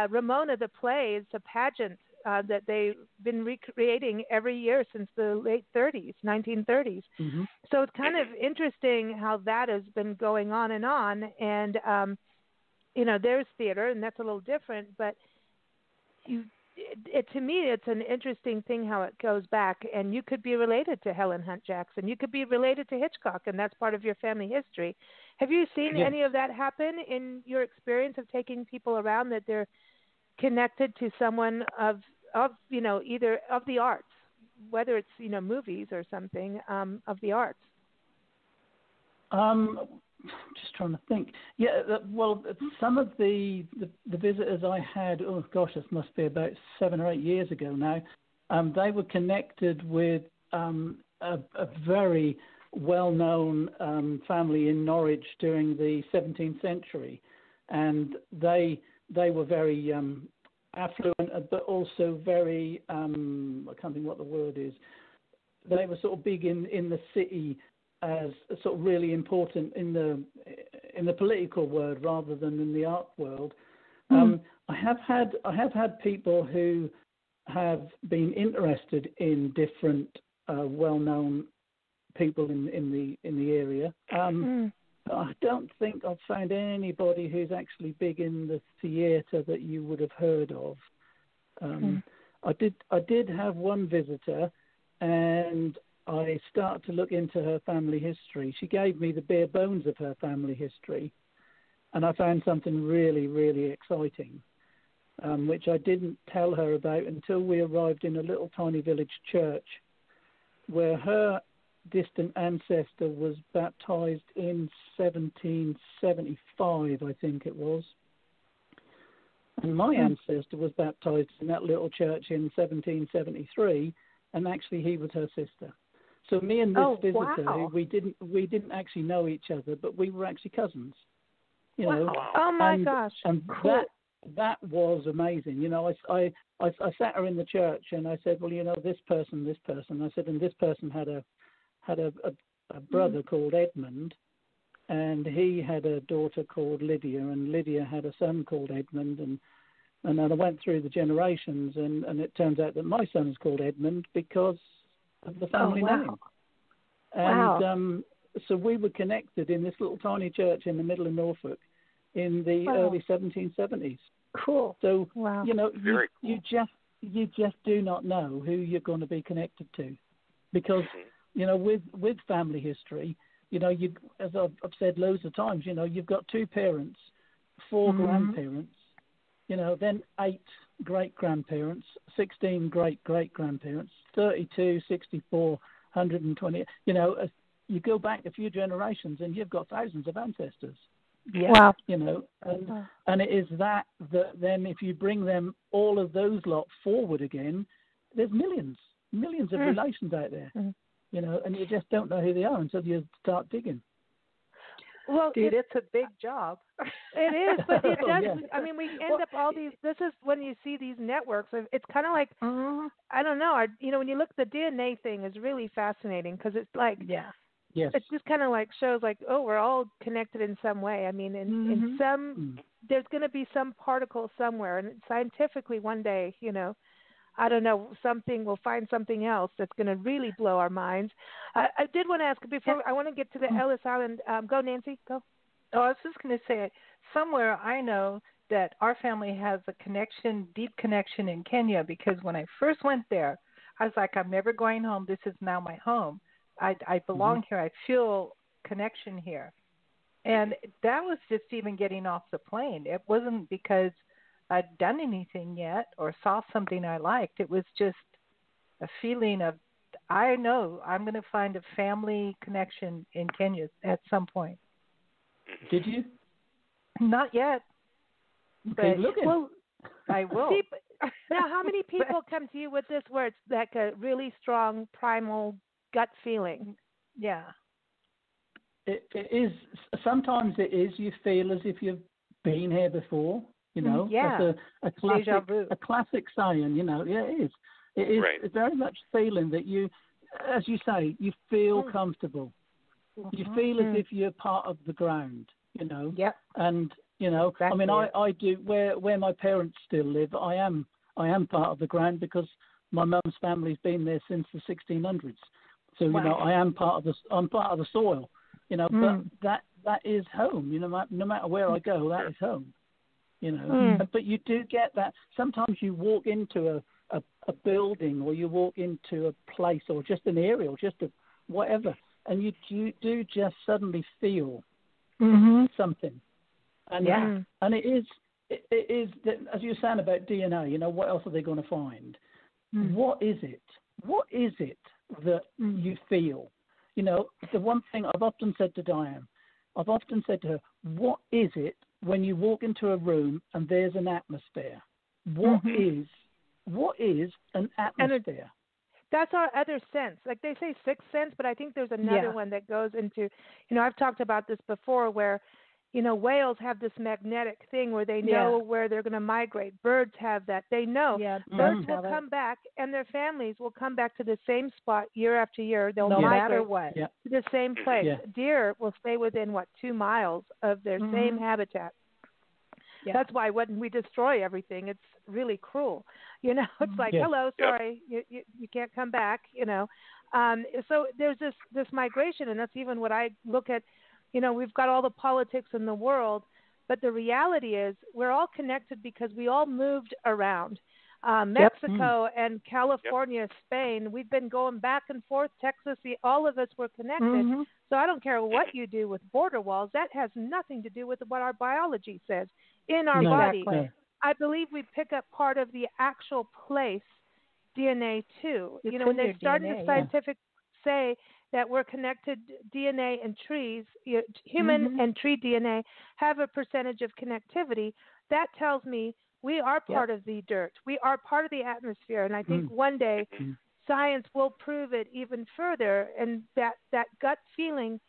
Ramona the play is a pageant that they've been recreating every year since the late 1930s. So it's kind of interesting how that has been going on. And, there's theater, and that's a little different. But to me, it's an interesting thing how it goes back. And you could be related to Helen Hunt Jackson. You could be related to Hitchcock, and that's part of your family history. Have you seen any of that happen in your experience of taking people around, that they're connected to someone of either of the arts, whether it's movies or something of the arts? Just trying to think. Well, some of the visitors I had, this must be about 7 or 8 years ago now. They were connected with a very well-known family in Norwich during the 17th century, and they were very affluent, but also very I can't think what the word is. They were sort of big in the city, as sort of really important in the political world rather than in the art world. I have had people who have been interested in different well-known people in the area. I don't think I've found anybody who's actually big in the theatre that you would have heard of. I did have one visitor, and I started to look into her family history. She gave me the bare bones of her family history, and I found something really, really exciting, which I didn't tell her about until we arrived in a little tiny village church where her distant ancestor was baptized in 1775, I think it was. And my ancestor was baptized in that little church in 1773, and actually he was her sister. So me and this visitor, who we didn't actually know each other, but we were actually cousins. You know. Oh my gosh! And cool. that was amazing. You know, I sat her in the church and I said, well, you know, this person. I said, and this person had a brother called Edmund, and he had a daughter called Lydia, and Lydia had a son called Edmund, and then I went through the generations, and it turns out that my son is called Edmund because of the family name. And so we were connected in this little tiny church in the middle of Norfolk in the early 1770s. Cool. So you know, you just do not know who you're going to be connected to, because you know, with family history, you know, you, as I've said loads of times, you know, you've got 2 parents, 4 grandparents, you know, then 8 great-grandparents, 16 great-great-grandparents, 32, 64, 120. You know, you go back a few generations and you've got thousands of ancestors. Yeah. Wow. You know, and it is that then if you bring them, all of those lot forward again, there's millions of relations out there. You know, and you just don't know who they are until you start digging. Well, dude, it's a big job. It is, but it does. I mean, we end up all these. This is when you see these networks. It's kind of like I don't know. You know, when you look, the DNA thing is really fascinating because it's like it just kind of like shows like, oh, we're all connected in some way. I mean, in some there's going to be some particle somewhere, and scientifically one day, you know, I don't know, we'll find something else that's going to really blow our minds. I did want to ask before, I want to get to the Ellis Island. Go, Nancy, go. Oh, I was just going to say, somewhere I know that our family has a connection, deep connection in Kenya, because when I first went there, I was like, I'm never going home. This is now my home. I belong here. I feel connection here. And that was just even getting off the plane. It wasn't because I'd done anything yet or saw something I liked. It was just a feeling of, I know I'm going to find a family connection in Kenya at some point. Did you? Not yet. Okay, but well, I will. See, now, how many people come to you with this where it's like a really strong primal gut feeling? Yeah. It is. Sometimes it is. You feel as if you've been here before. You know, yeah. That's a classic saying. You know, yeah, it is. It is It's very much feeling that you, as you say, you feel comfortable. You feel as if you're part of the ground. You know. Yep. And you know, exactly. I mean, I do where my parents still live. I am part of the ground because my mum's family's been there since the 1600s. So you know, I'm part of the soil. You know, but that is home. You know, no matter where I go, that is home. You know, but you do get that. Sometimes you walk into a building, or you walk into a place, or just an area, or just whatever, and you do just suddenly feel something. And and it is that, as you were saying about DNA. You know, what else are they going to find? What is it? What is it that you feel? You know, the one thing I've often said to Diane, I've often said to her, what is it when you walk into a room and there's an atmosphere? What is an atmosphere? That's our other sense. Like they say sixth sense, but I think there's another one that goes into, you know, I've talked about this before where, you know, whales have this magnetic thing where they know where they're going to migrate. Birds have that. They know. Birds will come back, and their families will come back to the same spot year after year. They'll migrate matter what. to the same place. Deer will stay within, 2 miles of their same habitat. That's why when we destroy everything, it's really cruel. You know, it's like, hello, sorry, you can't come back, you know. So there's this migration, and that's even what I look at. You know, we've got all the politics in the world, but the reality is we're all connected because we all moved around. Mexico and California, Spain, we've been going back and forth. Texas, all of us were connected. So I don't care what you do with border walls. That has nothing to do with what our biology says in our body. Exactly. I believe we pick up part of the actual place DNA too. It's you know, when they started DNA, the scientific say that we're connected DNA and trees, human and tree DNA have a percentage of connectivity. That tells me we are part of the dirt. We are part of the atmosphere. And I think one day science will prove it even further. And that gut feeling,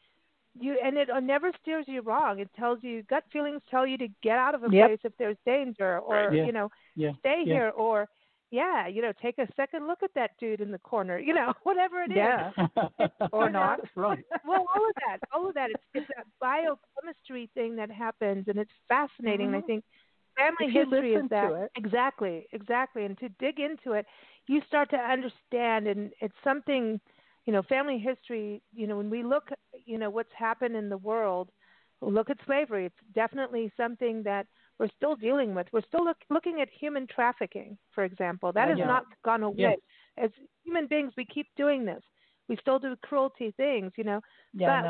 and it never steers you wrong. It tells you, gut feelings tell you to get out of a place if there's danger, or stay here, or take a second look at that dude in the corner, whatever it is. Or not. Right. Well, all of that. It's that biochemistry thing that happens, and it's fascinating. Mm-hmm. I think family history is that. Exactly. And to dig into it, you start to understand, and it's something, family history, when we look, what's happened in the world, look at slavery. It's definitely something that we're still dealing with. We're still looking at human trafficking, for example. That has not gone away. Yes. As human beings, we keep doing this. We still do cruelty things, But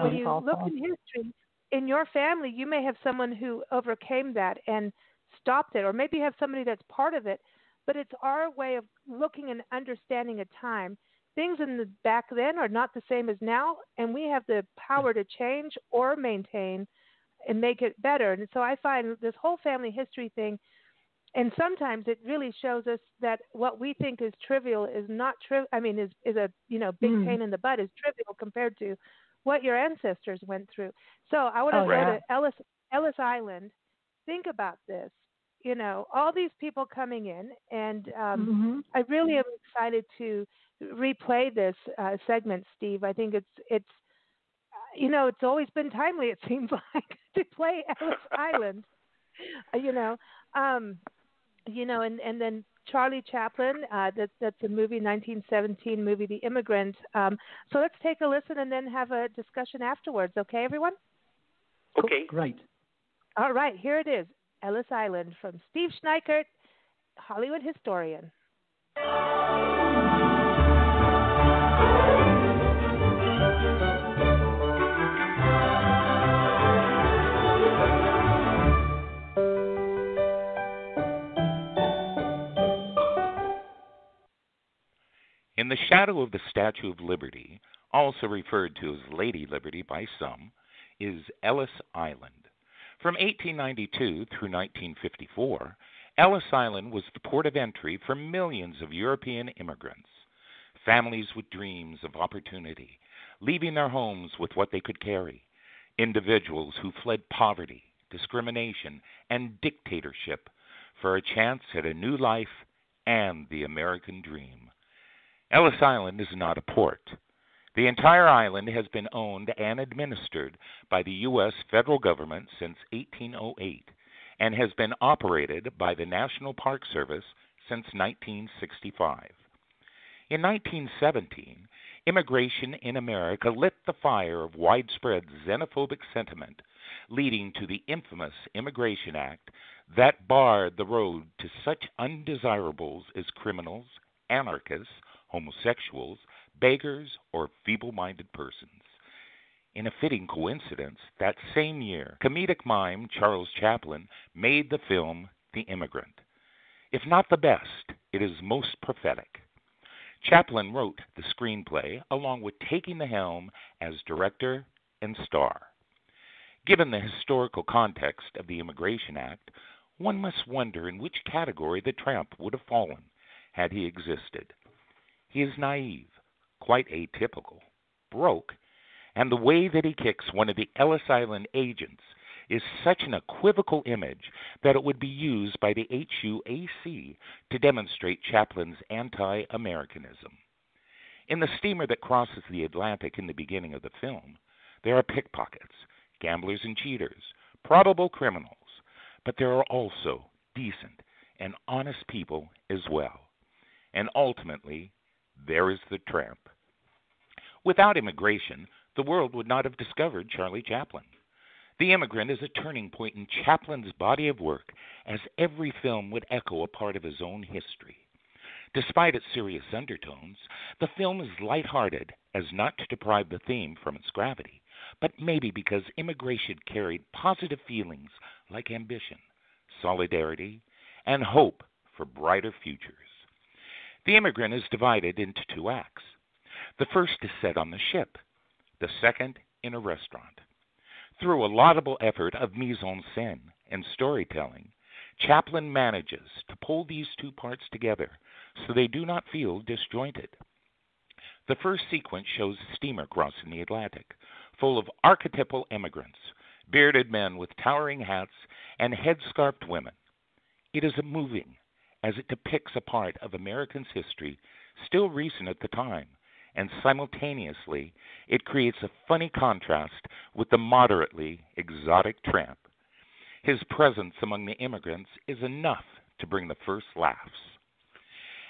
when you look in history, in your family, you may have someone who overcame that and stopped it, or maybe have somebody that's part of it. But it's our way of looking and understanding a time. Things in the back then are not the same as now, and we have the power to change or maintain and make it better. And so I find this whole family history thing, and sometimes it really shows us that what we think is trivial is not trivial. I mean, is a big pain in the butt, is trivial compared to what your ancestors went through. So I want to go to Ellis Island. Think about this. All these people coming in, and I really am excited to replay this segment, Steve. I think it's always been timely, it seems like, to play Ellis Island. And then Charlie Chaplin, that's a movie, 1917 movie, The Immigrant. So let's take a listen and then have a discussion afterwards. Okay, everyone? Okay. Great. All right, here it is. Ellis Island from Steve Schneickert, Hollywood historian. In the shadow of the Statue of Liberty, also referred to as Lady Liberty by some, is Ellis Island. From 1892 through 1954, Ellis Island was the port of entry for millions of European immigrants, families with dreams of opportunity, leaving their homes with what they could carry, individuals who fled poverty, discrimination, and dictatorship for a chance at a new life and the American dream. Ellis Island is not a port. The entire island has been owned and administered by the U.S. federal government since 1808 and has been operated by the National Park Service since 1965. In 1917, immigration in America lit the fire of widespread xenophobic sentiment, leading to the infamous Immigration Act that barred the road to such undesirables as criminals, anarchists, homosexuals, beggars, or feeble-minded persons. In a fitting coincidence, that same year, comedic mime Charles Chaplin made the film The Immigrant. If not the best, it is most prophetic. Chaplin wrote the screenplay along with taking the helm as director and star. Given the historical context of the Immigration Act, one must wonder in which category the tramp would have fallen had he existed. He is naive, quite atypical, broke, and the way that he kicks one of the Ellis Island agents is such an equivocal image that it would be used by the HUAC to demonstrate Chaplin's anti-Americanism. In the steamer that crosses the Atlantic in the beginning of the film, there are pickpockets, gamblers and cheaters, probable criminals, but there are also decent and honest people as well. And ultimately, there is the tramp. Without immigration, the world would not have discovered Charlie Chaplin. The Immigrant is a turning point in Chaplin's body of work, as every film would echo a part of his own history. Despite its serious undertones, the film is lighthearted as not to deprive the theme from its gravity, but maybe because immigration carried positive feelings like ambition, solidarity, and hope for brighter futures. The Immigrant is divided into two acts. The first is set on the ship, the second in a restaurant. Through a laudable effort of mise-en-scène and storytelling, Chaplin manages to pull these two parts together so they do not feel disjointed. The first sequence shows a steamer crossing the Atlantic, full of archetypal immigrants, bearded men with towering hats and headscarfed women. It is moving, as it depicts a part of Americans' history still recent at the time, and simultaneously it creates a funny contrast with the moderately exotic tramp. His presence among the immigrants is enough to bring the first laughs.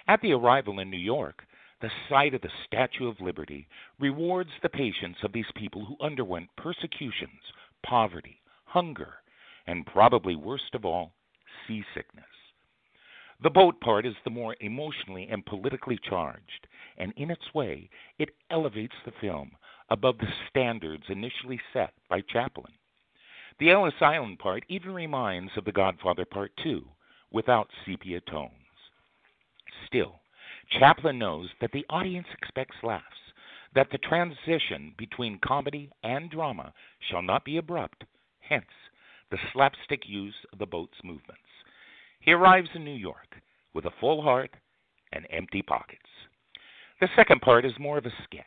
At the arrival in New York, the sight of the Statue of Liberty rewards the patience of these people who underwent persecutions, poverty, hunger, and probably worst of all, seasickness. The boat part is the more emotionally and politically charged, and in its way, it elevates the film above the standards initially set by Chaplin. The Ellis Island part even reminds of The Godfather Part 2, without sepia tones. Still, Chaplin knows that the audience expects laughs, that the transition between comedy and drama shall not be abrupt, hence the slapstick use of the boat's movements. He arrives in New York with a full heart and empty pockets. The second part is more of a sketch,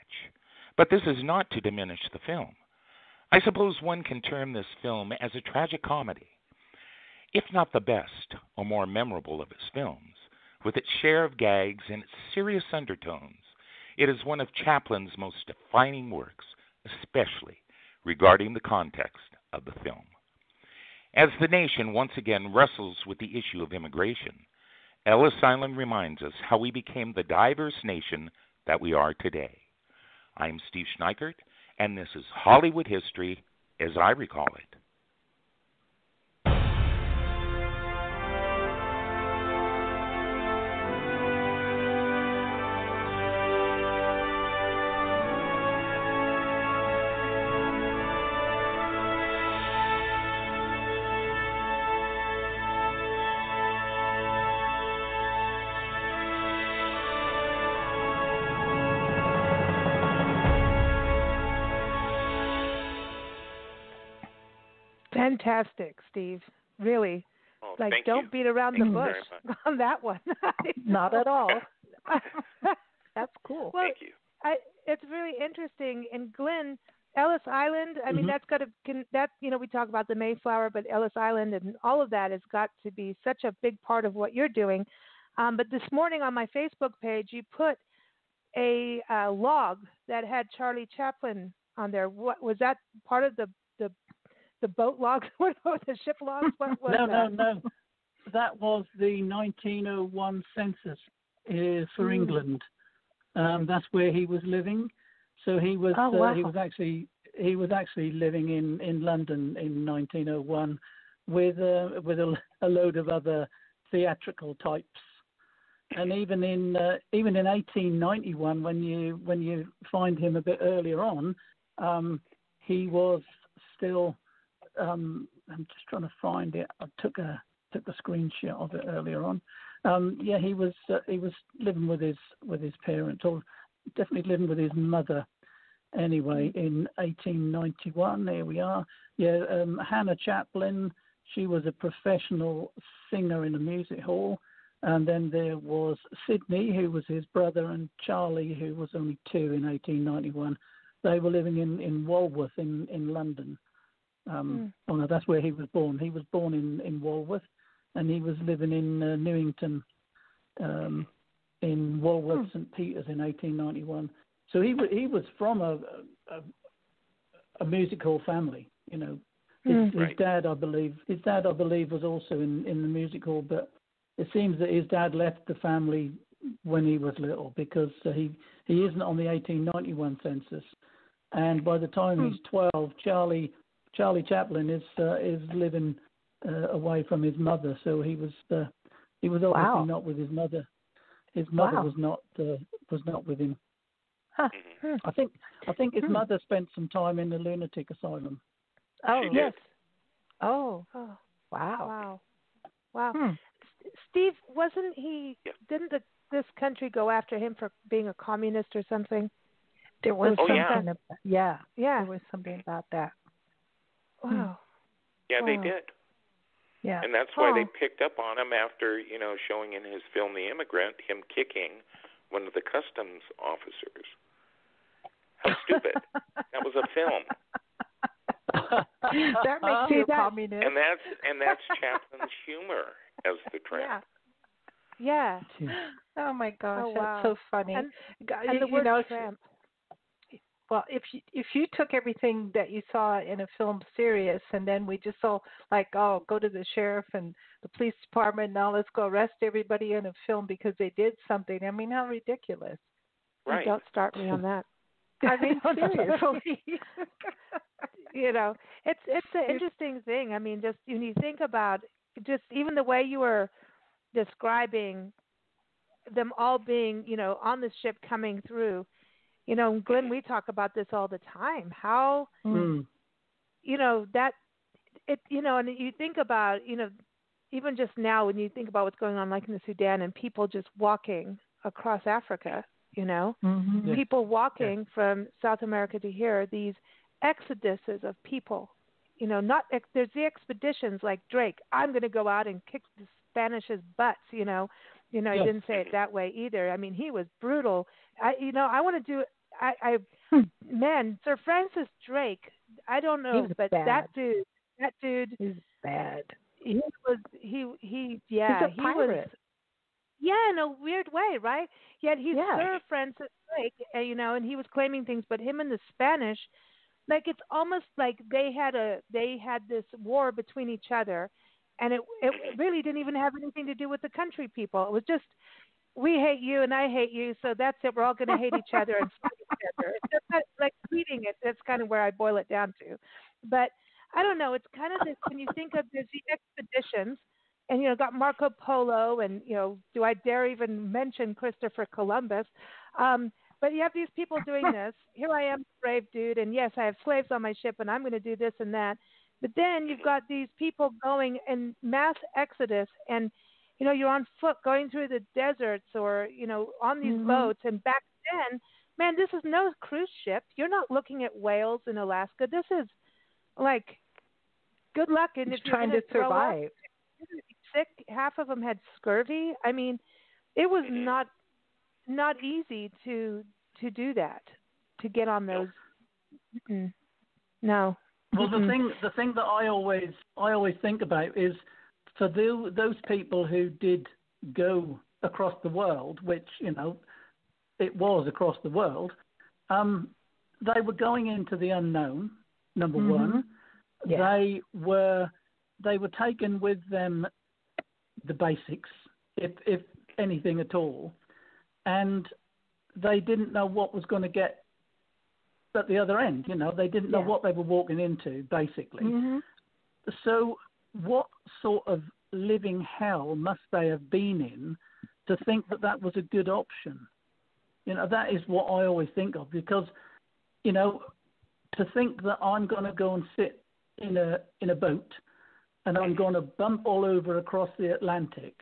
but this is not to diminish the film. I suppose one can term this film as a tragic comedy. If not the best or more memorable of his films, with its share of gags and its serious undertones, it is one of Chaplin's most defining works, especially regarding the context of the film. As the nation once again wrestles with the issue of immigration, Ellis Island reminds us how we became the diverse nation that we are today. I'm Steve Schneickert, and this is Hollywood History as I recall it. Fantastic, Steve. Really. Oh, like, thank don't you. beat around Thank the you bush very much. on that one. Not at all. That's cool. Well, Thank you. It's really interesting. And Glynn, Ellis Island, I mean, that's got to, we talk about the Mayflower, but Ellis Island and all of that has got to be such a big part of what you're doing. But this morning on my Facebook page, you put a log that had Charlie Chaplin on there. What was that part of the boat logs? What the ship logs? What was that? No. That was the 1901 census for England. That's where he was living. So he was he was actually living in London in 1901 with a load of other theatrical types. And even in 1891, when you find him a bit earlier on, he was still. I'm just trying to find it. I took a screenshot of it earlier on. He was living with his parents, or definitely living with his mother. Anyway, in 1891, there we are. Hannah Chaplin. She was a professional singer in a music hall. And then there was Sidney, who was his brother, and Charlie, who was only 2 in 1891. They were living in Walworth in London. Oh no, that's where he was born. He was born in Walworth, and he was living in Newington, in Walworth, St. Peters in 1891. So he was from a musical family. You know, his dad, I believe, was also in the music hall, but it seems that his dad left the family when he was little, because he isn't on the 1891 census, and by the time he's 12, Charlie Chaplin is living away from his mother, so he was obviously not with his mother. His mother was not with him. Huh. I think his mother spent some time in the lunatic asylum. Oh She yes. did. Oh. Wow. Steve, wasn't he? Yeah. Didn't this country go after him for being a communist or something? There was something. Yeah. There was something about that. Wow. Yeah, they did. Yeah. And that's why they picked up on him after, showing in his film The Immigrant, him kicking one of the customs officers. stupid. That was a film. That makes you communist. And that's Chaplin's humor as the tramp. Yeah. Oh my gosh, Oh, wow. that's so funny. And the word tramp. Well, if you took everything that you saw in a film serious, and then we just saw like, oh, go to the sheriff and the police department, now let's go arrest everybody in a film because they did something. I mean, how ridiculous! Right. Don't start me on that. I mean, seriously. It's an interesting thing. I mean, just when you think about just even the way you were describing them all being, on the ship coming through. Glynn, we talk about this all the time. How, and you think about, even just now when you think about what's going on, like in the Sudan, and people just walking across Africa, people walking from South America to here, these exoduses of people, there's the expeditions like Drake. I'm going to go out and kick the Spanish's butts, He didn't say it that way either. I mean, he was brutal. I want to do. Man, Sir Francis Drake. I don't know, but bad. that dude is bad. He was. He. He's a pirate. In a weird way, right? Yet he's Sir Francis Drake, and he was claiming things. But him and the Spanish, like it's almost like they had this war between each other. And it really didn't even have anything to do with the country people. It was just, we hate you and I hate you, so that's it. We're all going to hate each other and fight each other. It's just like reading it. That's kind of where I boil it down to. But I don't know. It's kind of this, when you think of the expeditions, and, got Marco Polo and, do I dare even mention Christopher Columbus? But you have these people doing this. Here I am, brave dude, and yes, I have slaves on my ship, and I'm going to do this and that. But then you've got these people going in mass exodus, and you're on foot going through the deserts, or on these boats. And back then, man, this is no cruise ship. You're not looking at whales in Alaska. This is like good luck. And if you're trying to survive, sick. Half of them had scurvy. I mean, it was not easy to do that, to get on those. No. Well, the thing that I always think about is for those people who did go across the world, which it was across the world, they were going into the unknown. Number one, they were taken with them the basics, if anything at all, and they didn't know what was going to get at the other end. They didn't know what they were walking into, basically. So what sort of living hell must they have been in to think that was a good option? That is what I always think of, because, to think that I'm going to go and sit in a boat and I'm going to bump all over across the Atlantic.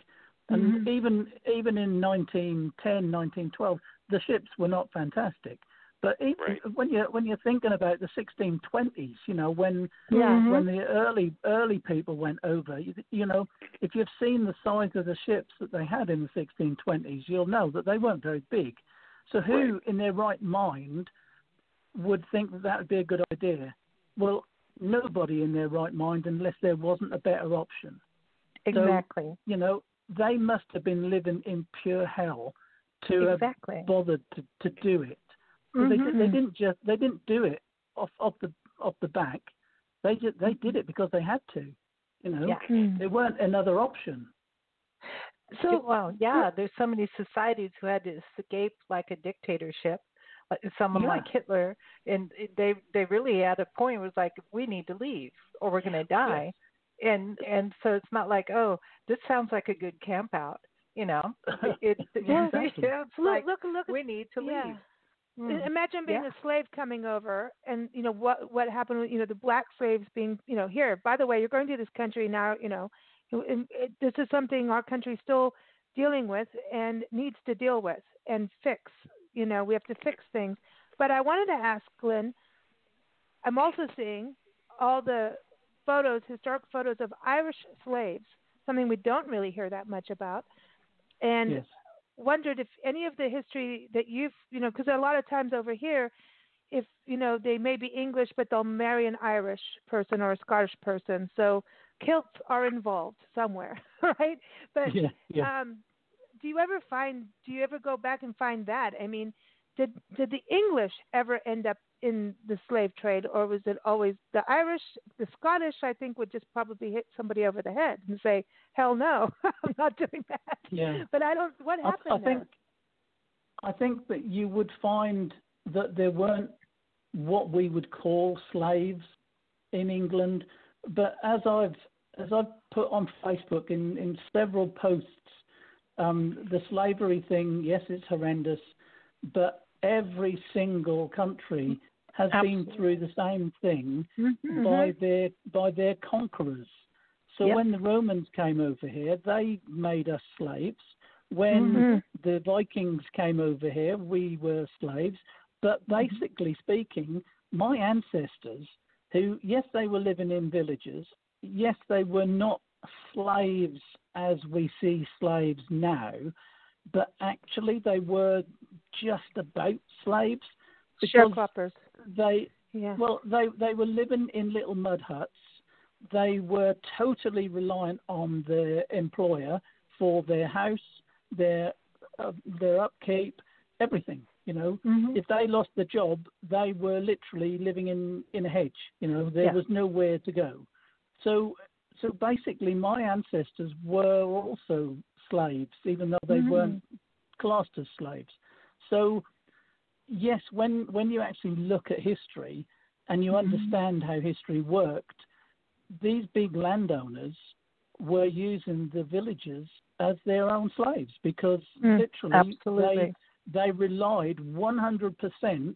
And even in 1910, 1912, the ships were not fantastic. But when you're thinking about the 1620s, when the early people went over, if you've seen the size of the ships that they had in the 1620s, you'll know that they weren't very big. So who in their right mind would think that would be a good idea? Well, nobody in their right mind, unless there wasn't a better option. Exactly. So, they must have been living in pure hell to have bothered to do it. They didn't do it off the back. They did it because they had to. There weren't another option. So there's so many societies who had to escape like a dictatorship, like someone like Hitler, and they really had a point where it was like, we need to leave or we're going to die. Yes. And so it's not like, oh, this sounds like a good camp out. It's like, look, we need to leave. Imagine being a slave coming over, and what happened with the black slaves being here. By the way, you're going to this country now. This is something our country's still dealing with and needs to deal with and fix. We have to fix things. But I wanted to ask Glynn. I'm also seeing all the historic photos of Irish slaves, something we don't really hear that much about, and wondered if any of the history that you've, because a lot of times over here, if they may be English, but they'll marry an Irish person or a Scottish person. So kilts are involved somewhere, right? But do you ever go back and find that? I mean, did the English ever end up in the slave trade, or was it always the Irish? The Scottish, I think, would just probably hit somebody over the head and say, "Hell no, I'm not doing that." Yeah. But I don't. What happened I think that you would find that there weren't what we would call slaves in England, but as I've put on Facebook in several posts, the slavery thing, yes, it's horrendous, but every single country has been through the same thing by their conquerors. So when the Romans came over here, they made us slaves. When the Vikings came over here, we were slaves. But basically speaking, my ancestors, who, yes, they were living in villages, yes, they were not slaves as we see slaves now, but actually they were just about slaves. Sharecroppers. They were living in little mud huts. They were totally reliant on their employer for their house, their upkeep, everything. If they lost the job, they were literally living in a hedge. There was nowhere to go. So basically, my ancestors were also slaves, even though they weren't classed as slaves. So yes, when you actually look at history and you understand how history worked, these big landowners were using the villagers as their own slaves because literally they relied 100%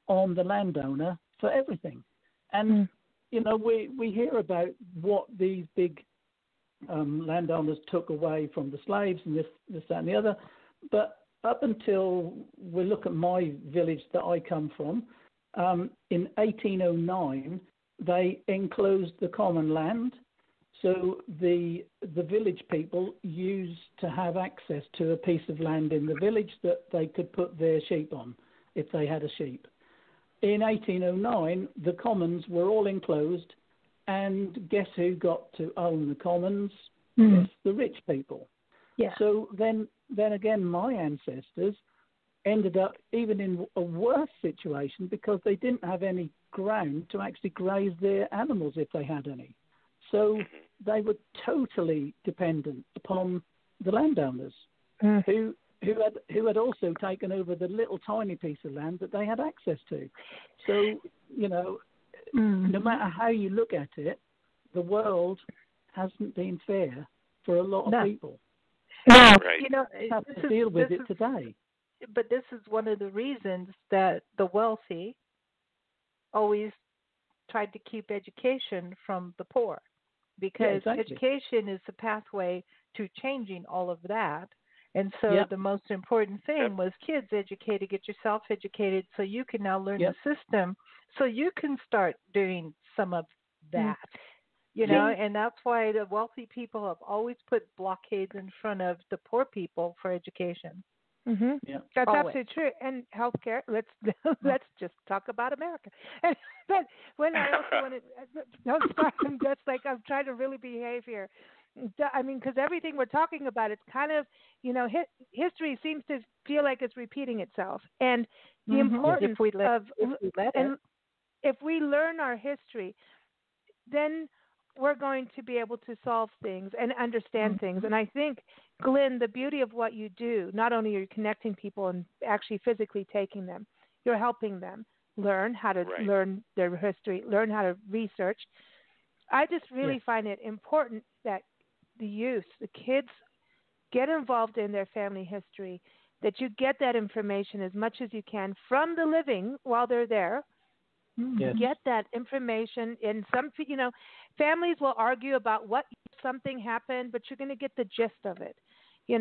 on the landowner for everything. And, we hear about what these big landowners took away from the slaves and this, that, and the other. But up until we look at my village that I come from, in 1809, they enclosed the common land. So the village people used to have access to a piece of land in the village that they could put their sheep on if they had a sheep. In 1809, the commons were all enclosed, and guess who got to own the commons? Yes, the rich people. Yeah. So then again, my ancestors ended up even in a worse situation because they didn't have any ground to actually graze their animals if they had any. So they were totally dependent upon the landowners who had also taken over the little tiny piece of land that they had access to. So, no matter how you look at it, the world hasn't been fair for a lot of people. No, right. Have to deal with it today. But this is one of the reasons that the wealthy always tried to keep education from the poor, because education is the pathway to changing all of that. And so the most important thing was kids educated, get yourself educated so you can now learn the system so you can start doing some of that. And that's why the wealthy people have always put blockades in front of the poor people for education. That's absolutely true. And healthcare. Let's just talk about America. But when I also wanted, I'm just like I'm trying to really behave here. I mean, because everything we're talking about, it's kind of, history seems to feel like it's repeating itself, and the importance if we learn our history, then we're going to be able to solve things and understand things. And I think, Glynn, the beauty of what you do, not only are you connecting people and actually physically taking them, you're helping them learn how to learn their history, learn how to research. I just really find it important that the youth, the kids, get involved in their family history, that you get that information as much as you can from the living while they're there. Get that information. And some, families will argue about what something happened, but you're going to get the gist of it. Hey,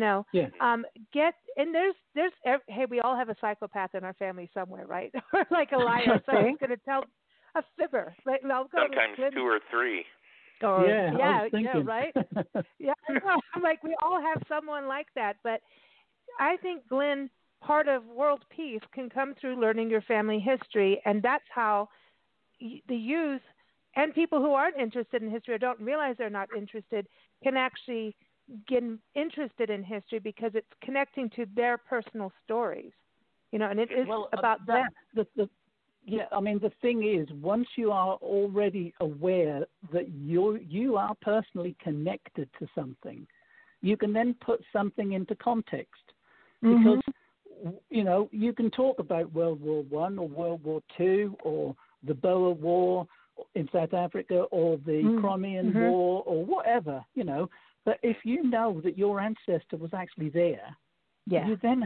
we all have a psychopath in our family somewhere, right? Or like a liar. Someone's going to tell a fibber. Like, sometimes 2 or 3. Right? I'm like, we all have someone like that. But I think, Glynn, part of world peace can come through learning your family history, and that's how the youth and people who aren't interested in history or don't realize they're not interested can actually get interested in history because it's connecting to their personal stories, and it is about them. The thing is, once you are already aware that you are personally connected to something, you can then put something into context. Because, you can talk about World War I or World War II or the Boer War in South Africa or the Crimean War or whatever, But if you know that your ancestor was actually there, you then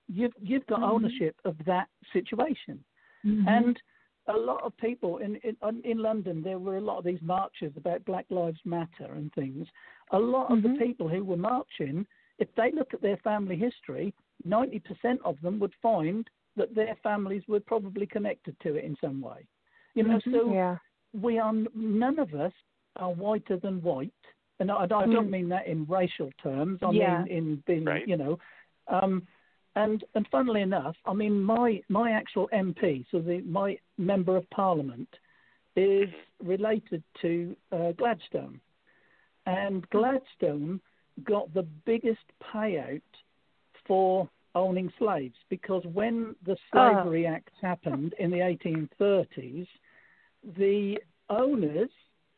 you've got ownership of that situation. And a lot of people in London, there were a lot of these marches about Black Lives Matter and things. A lot of the people who were marching, if they look at their family history, 90% of them would find that their families were probably connected to it in some way. We are, none of us are whiter than white. And I don't mean that in racial terms. I mean in being, And funnily enough, I mean, my actual MP, so my member of Parliament, is related to Gladstone. And Gladstone got the biggest payout for owning slaves because when the Slavery Act happened in the 1830s, the owners,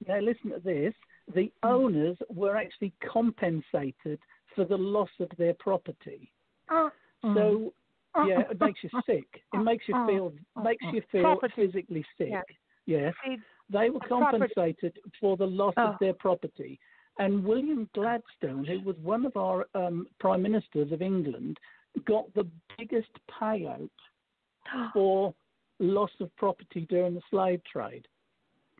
now listen to this, the owners were actually compensated for the loss of their property. So, it makes you sick. It makes you feel physically sick. Yeah. They were compensated for the loss of their property. And William Gladstone, who was one of our prime ministers of England, got the biggest payout for loss of property during the slave trade.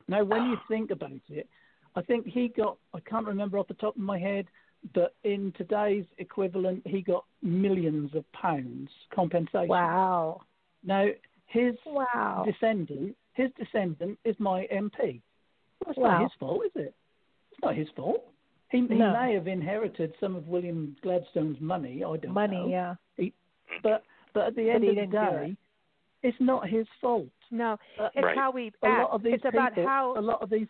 Now, when you think about it, I think he got, I can't remember off the top of my head, but in today's equivalent, he got millions of pounds compensation. Wow. Now, his descendant is my MP. Well, it's not his fault, is it? It's not his fault. He may have inherited some of William Gladstone's money. I don't know. Money, yeah. But at the end of the day, it's not his fault. No, it's how we act. It's about how a lot of these.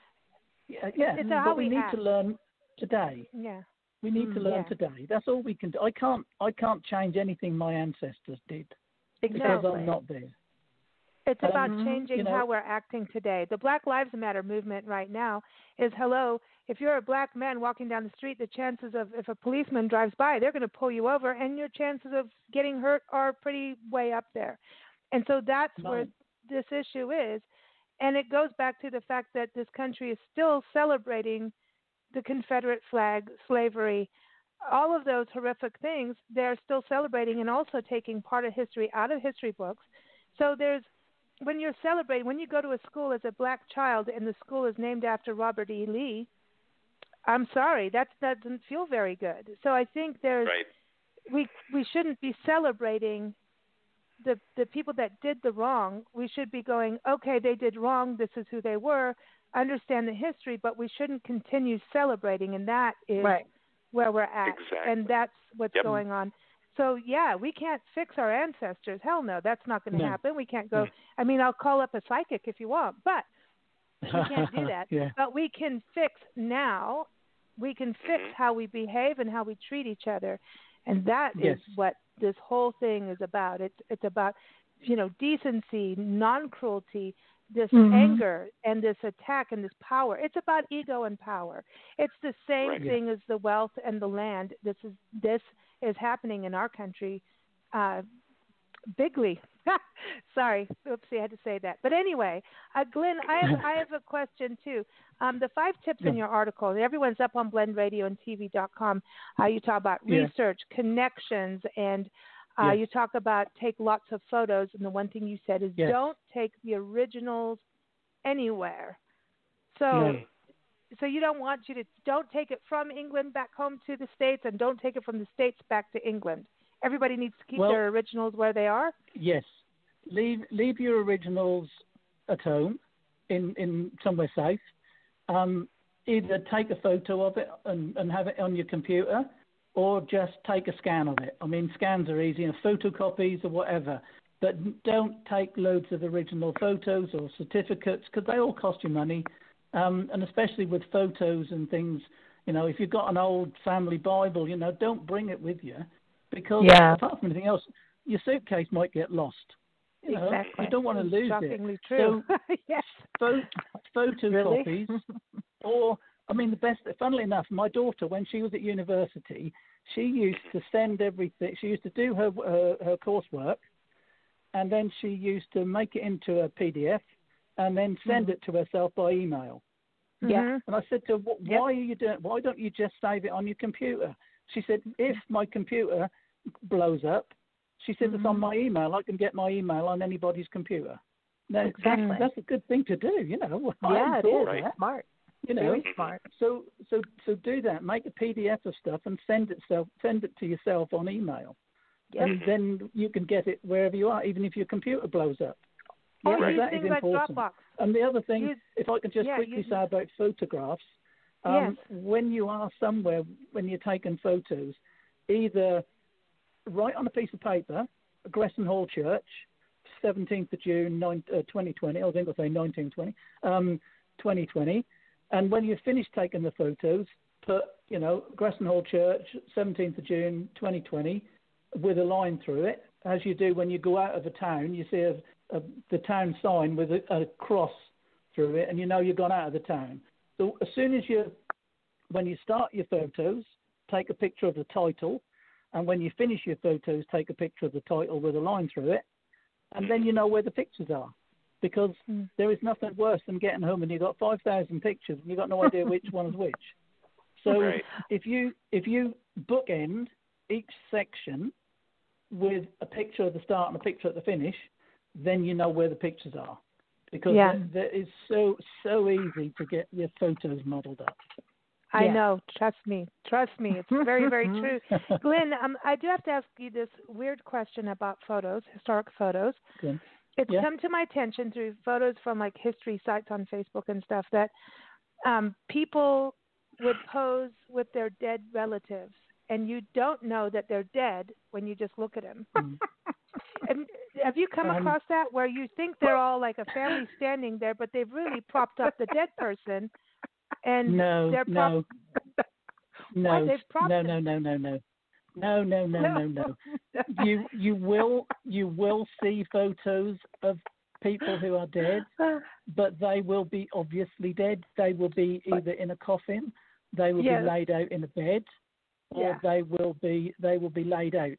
But we need to learn today. Yeah. We need to learn today. That's all we can do. I can't change anything my ancestors did because I'm not there. It's about changing how we're acting today. The Black Lives Matter movement right now is, if you're a black man walking down the street, the chances of, if a policeman drives by, they're going to pull you over, and your chances of getting hurt are pretty way up there. And so that's where this issue is. And it goes back to the fact that this country is still celebrating the Confederate flag, slavery, all of those horrific things. They're still celebrating and also taking part of history out of history books. So when you're celebrating, when you go to a school as a black child and the school is named after Robert E. Lee, I'm sorry, that doesn't feel very good. So I think we shouldn't be celebrating the people that did the wrong. We should be going, okay, they did wrong, this is who they were, understand the history, but we shouldn't continue celebrating, and that is where we're at. Exactly. And that's what's going on. So, we can't fix our ancestors. Hell no, that's not going to happen. We can't go, I mean, I'll call up a psychic if you want, but we can't do that. But we can fix now. We can fix how we behave and how we treat each other. And that is what this whole thing is about. It's about, decency, non-cruelty, this anger and this attack and this power. It's about ego and power. It's the same thing as the wealth and the land. This is happening in our country bigly. Sorry, oopsie, I had to say that. But anyway, Glynn, I have a question too. The 5 tips in your article, everyone's up on blendradioandtv.com. You talk about research, connections, and you talk about take lots of photos. And the one thing you said is don't take the originals anywhere. So you don't take it from England back home to the States, and don't take it from the States back to England. Everybody needs to keep their originals where they are? Yes. Leave your originals at home in somewhere safe. Either take a photo of it and have it on your computer, or just take a scan of it. I mean, scans are easy, and photocopies or whatever. But don't take loads of original photos or certificates because they all cost you money. And especially with photos and things, if you've got an old family Bible, don't bring it with you because apart from anything else, your suitcase might get lost. Exactly. You don't want to lose Shockingly it. true. So Yes. Photocopies or, the best, funnily enough, my daughter, when she was at university, she used to send everything. She used to do her coursework, and then she used to make it into a PDF and then send it to herself by email. Yeah. And I said to her, why are you doing? Why don't you just save it on your computer? She said, if my computer blows up, she said, it's on my email. I can get my email on anybody's computer. Now, Exactly. That's a good thing to do, Yeah, it is. Right. It's smart. Very smart. So do that. Make a PDF of stuff and send it to yourself on email. Yep. And then you can get it wherever you are, even if your computer blows up. Or Yeah, use that things is like important. Dropbox. And the other thing, if I could just quickly use- say about photographs, Yes. when you are somewhere, when you're taking photos, either write on a piece of paper, Gresson Hall Church, 17th of June, 2020, I think I'll say 1920, 2020, and when you've finished taking the photos, put, Gresson Hall Church, 17th of June, 2020, with a line through it, as you do when you go out of a town. You see the town sign with a cross through it, and you've gone out of the town. So as soon as when you start your photos, take a picture of the title, and when you finish your photos, take a picture of the title with a line through it, and then you know where the pictures are. Because there is nothing worse than getting home and you've got 5,000 pictures and you've got no idea which one's which. So if you bookend each section with a picture at the start and a picture at the finish, then you know where the pictures are. Because that is so easy to get your photos modeled up. I know. Trust me. It's very, very true. Glynn, I do have to ask you this weird question about photos, historic photos. Good. It's come to my attention through photos from like history sites on Facebook and stuff that people would pose with their dead relatives, and you don't know that they're dead when you just look at them. And have you come across that where you think they're all like a family standing there, but they've really propped up the dead person? And they're No. They've propped No. You will see photos of people who are dead, but they will be obviously dead. They will be either in a coffin, they will be laid out in a bed, or they will be laid out.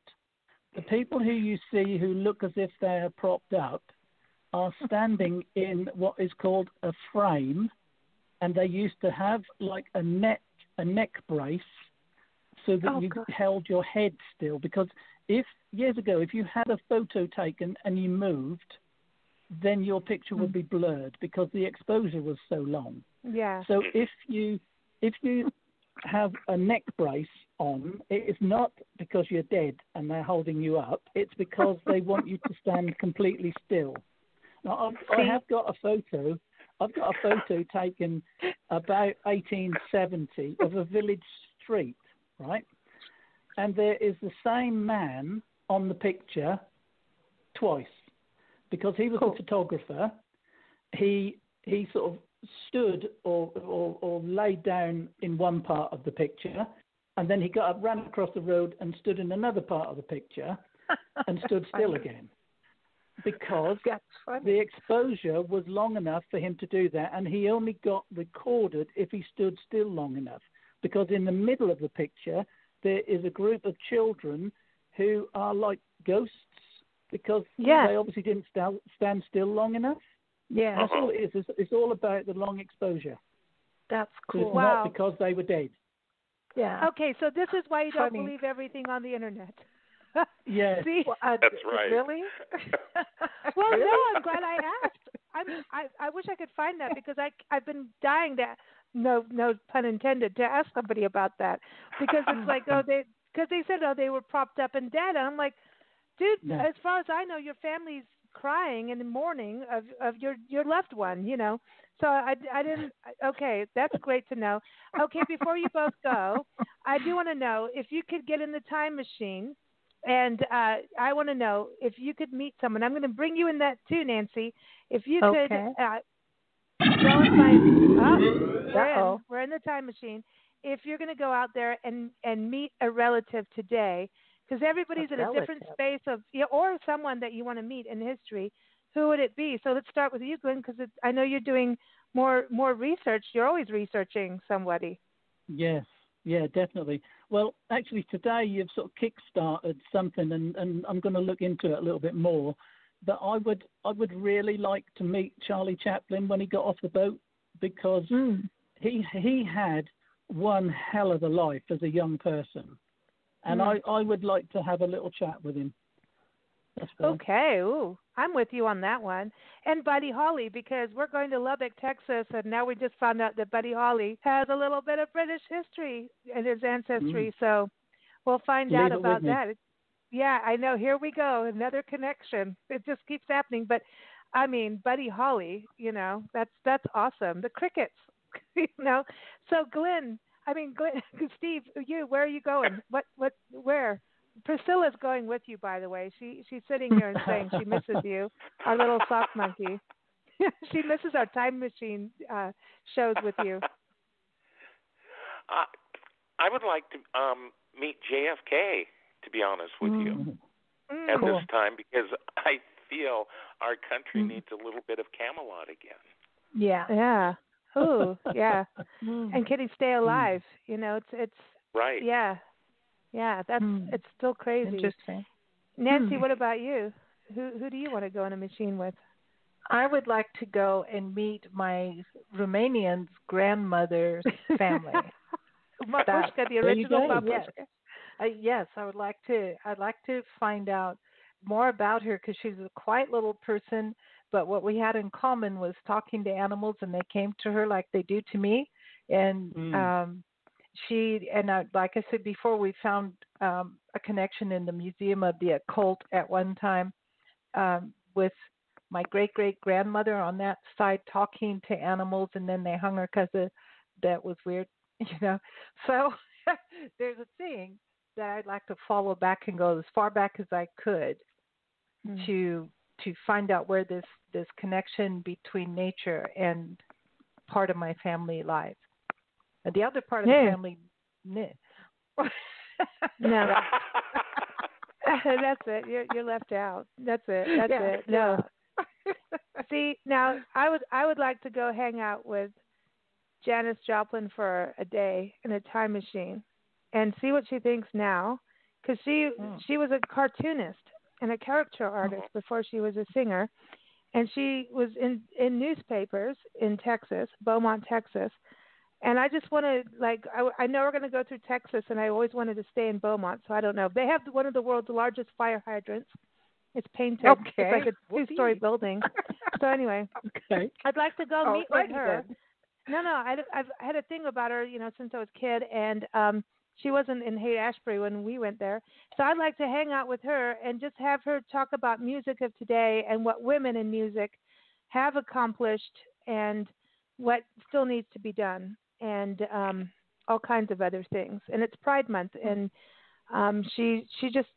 The people who you see who look as if they are propped up are standing in what is called a frame, and they used to have like a neck brace so that you held your head still. Because years ago, if you had a photo taken and you moved, then your picture would be blurred because the exposure was so long. Yeah. So if you have a neck brace on, it is not because you're dead and they're holding you up. It's because they want you to stand completely still. Now, I have got a photo. I've got a photo taken about 1870 of a village street, right? And there is the same man on the picture twice because he was a photographer. He sort of stood or laid down in one part of the picture, and then he got up, ran across the road and stood in another part of the picture and stood still again. Because the exposure was long enough for him to do that, and he only got recorded if he stood still long enough. Because in the middle of the picture, there is a group of children who are like ghosts because they obviously didn't stand still long enough. Yeah. That's all it is. It's all about the long exposure. That's cool. It's not because they were dead. Yeah. Okay, so this is why you don't believe everything on the internet. Yes. See? That's right. Really? Well, no, I'm glad I asked. I wish I could find that because I've been dying to, no pun intended, to ask somebody about that because it's like, because they said, they were propped up and dead. And I'm like, dude, as far as I know, your family's crying in the mourning of your loved one, you know. So I didn't. Okay, that's great to know. Okay, before you both go, I do want to know if you could get in the time machine, and I want to know if you could meet someone. I'm going to bring you in that too, Nancy. If you could go and find. We're in the time machine. If you're going to go out there and meet a relative today, because everybody's in a different space of, or someone that you want to meet in history, who would it be? So let's start with you, Glynn, because I know you're doing more research. You're always researching somebody. Yes, yeah, definitely. Well, actually, today you've sort of kick-started something, and I'm going to look into it a little bit more. But I would really like to meet Charlie Chaplin when he got off the boat, because he had one hell of a life as a young person. And I would like to have a little chat with him. Okay, ooh, I'm with you on that one. And Buddy Holly, because we're going to Lubbock, Texas, and now we just found out that Buddy Holly has a little bit of British history in his ancestry, so we'll find out about that. Yeah, I know. Here we go, another connection. It just keeps happening. But, I mean, Buddy Holly, that's awesome. The crickets, So, Glynn, Steve, where are you going? Where? Priscilla's going with you, by the way. She's sitting here and saying she misses you, our little sock monkey. She misses our time machine shows with you. I would like to meet JFK, to be honest with you, at this time, because I feel our country needs a little bit of Camelot again. Yeah. Yeah. Ooh, yeah. And can he stay alive? It's right. Yeah. Yeah, it's still crazy. Interesting. Nancy, what about you? Who do you want to go in a machine with? I would like to go and meet my Romanian's grandmother's family. Babushka, the original Babushka. Yes, I would like to. I'd like to find out more about her, because she's a quiet little person. But what we had in common was talking to animals, and they came to her like they do to me. And like I said before, we found a connection in the Museum of the Occult at one time with my great-great-grandmother on that side talking to animals, and then they hung her because that was weird, So there's a thing that I'd like to follow back and go as far back as I could to find out where this connection between nature and part of my family lies. And the other part of the family, no. That's it. You're left out. That's it. That's it. No. See, now I would like to go hang out with Janis Joplin for a day in a time machine and see what she thinks now, because she was a cartoonist and a caricature artist before she was a singer, and she was in newspapers in Texas, Beaumont, Texas. And I just want to, I know we're going to go through Texas, and I always wanted to stay in Beaumont, so I don't know. They have one of the world's largest fire hydrants. It's painted. Okay. It's like a two-story building. So anyway, I'd like to go meet with her. Then. No, I've had a thing about her, since I was a kid, and she wasn't in Haight-Ashbury when we went there. So I'd like to hang out with her and just have her talk about music of today and what women in music have accomplished and what still needs to be done, and all kinds of other things. And it's Pride Month, and she just,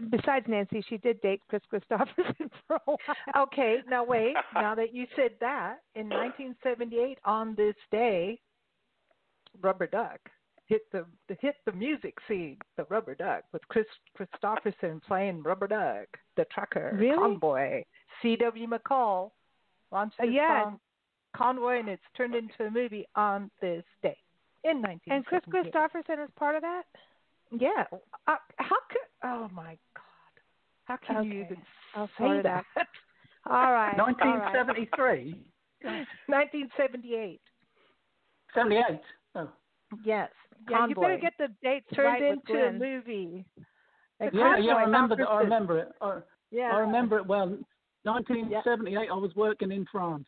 besides Nancy, she did date Chris Christopherson for a while. Okay, now wait. Now that you said that, in 1978, on this day, Rubber Duck hit the music scene. The Rubber Duck with Chris Christopherson playing Rubber Duck, the trucker, Convoy. C.W. McCall launched his song Convoy, and it's turned into a movie on this day in 1978. And Chris Christopherson is part of that? Yeah. How could? Oh my God! How can you even say that? All right. 1973. 1978. 78. Oh. Yes. Yeah, you better get the dates turned right into a movie. I remember it. I remember it well. 1978. I was working in France.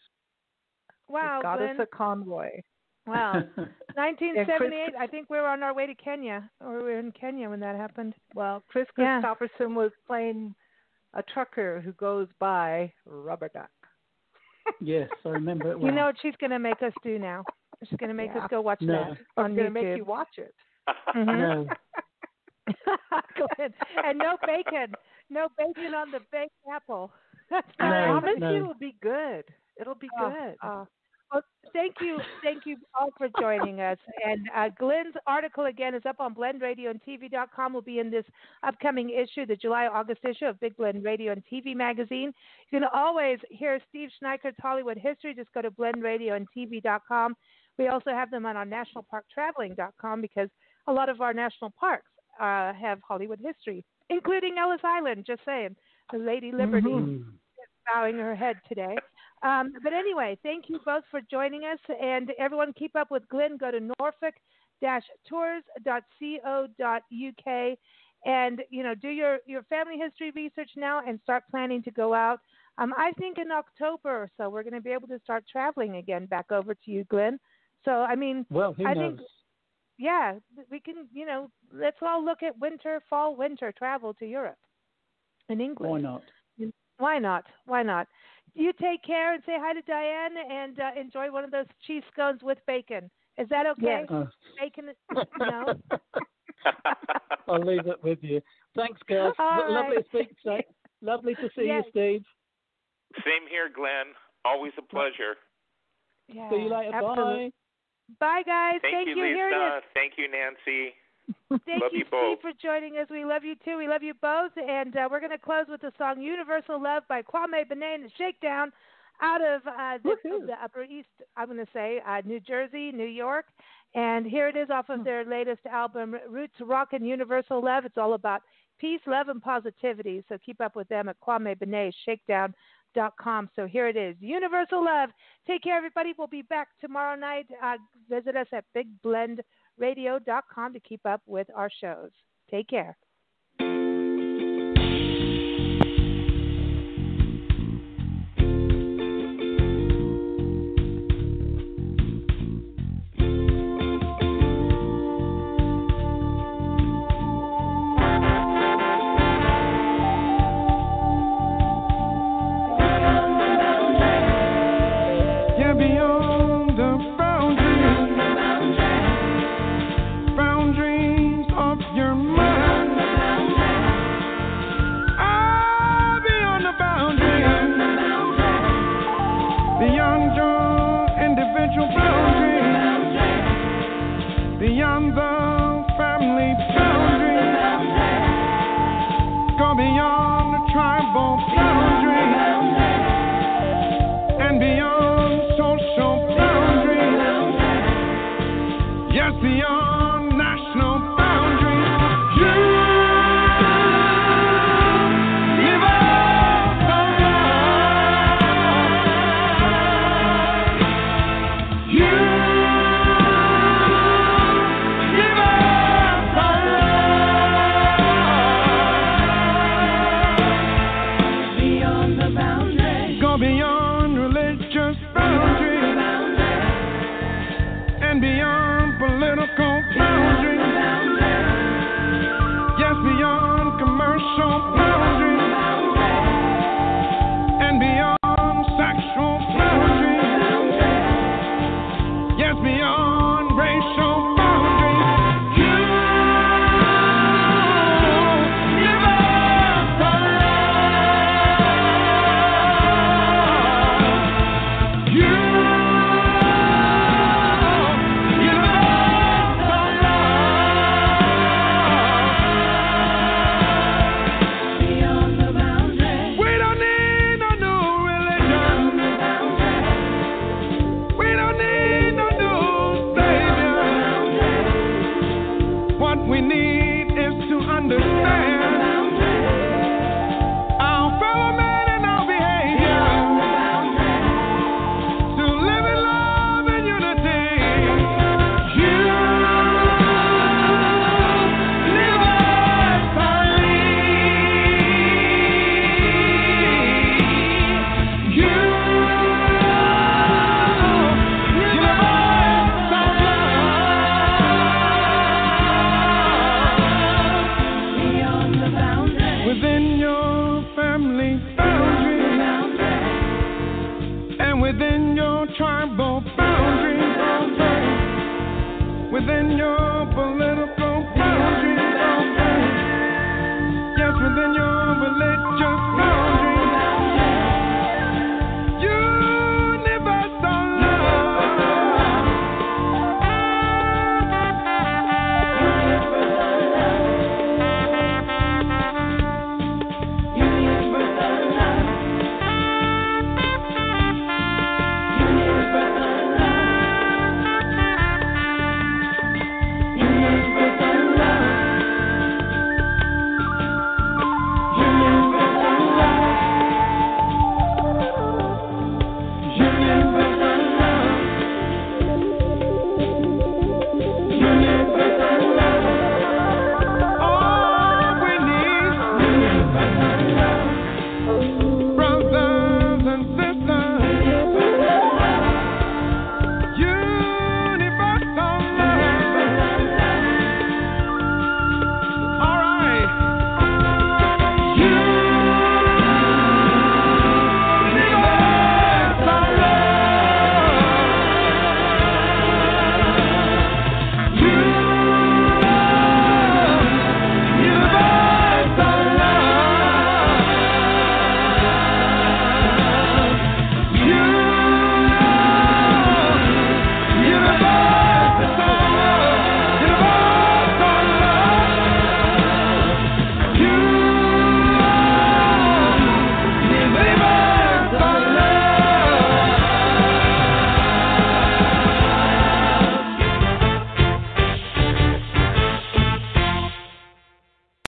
Wow, got Glynn. us a convoy. Wow. 1978, I think we were on our way to Kenya, or we were in Kenya when that happened. Well, Chris Christopherson was playing a trucker who goes by Rubber Duck. Yes, I remember it well. You know what she's going to make us do now? She's going to make us go watch that on I'm going to YouTube. make you watch it. No. Go ahead. And no bacon. No bacon on the baked apple. That's I not promise no. you it'll be good. It'll be good. Well, thank you all for joining us. And Glynn's article again is up on blendradioandtv.com. Will be in this upcoming issue, the July-August issue of Big Blend Radio and TV magazine. You can always hear Steve Schneickert's Hollywood History. Just go to blendradioandtv.com. We also have them on our nationalparktraveling.com because a lot of our national parks have Hollywood history, including Ellis Island. Just saying, the Lady Liberty is bowing her head today. But anyway, thank you both for joining us. And everyone keep up with Glynn. Go to norfolk-tours.co.uk and, do your family history research now and start planning to go out. I think in October or so, we're going to be able to start traveling again back over to you, Glynn. So, well, who knows? Yeah, we can, let's all look at fall, winter travel to Europe and England. Why not? Why not? Why not? You take care and say hi to Diane and enjoy one of those cheese scones with bacon. Is that okay? Yeah. Bacon? No? I'll leave it with you. Thanks, girls. All Lovely right. to speak to you. Lovely to see Yes. you, Steve. Same here, Glenn. Always a pleasure. Yeah, See you later. absolutely. Bye. Bye, guys. Thank you, Here it Lisa. is. Thank you, Nancy. Thank Love you, you both. Steve, for joining us. We love you, too. We love you both. And we're going to close with the song Universal Love by Kwame, Binea, and the Shakedown out of the Upper East, I'm going to say, New Jersey, New York. And here it is off of their latest album, Roots, Rock, and Universal Love. It's all about peace, love, and positivity. So keep up with them at Kwame, Binea, Shakedown.com. So here it is, Universal Love. Take care, everybody. We'll be back tomorrow night. Visit us at BigBlendRadio.com to keep up with our shows. Take care. Beyond the family boundary, go beyond the tribal boundary, and beyond social boundary, yes, beyond national boundary. You give up the love. You beyond religious boundaries and beyond political boundaries, yes, beyond commercial boundaries and beyond sexual boundaries, yes, beyond racial boundaries. You give us the love. within your tribal boundaries, within your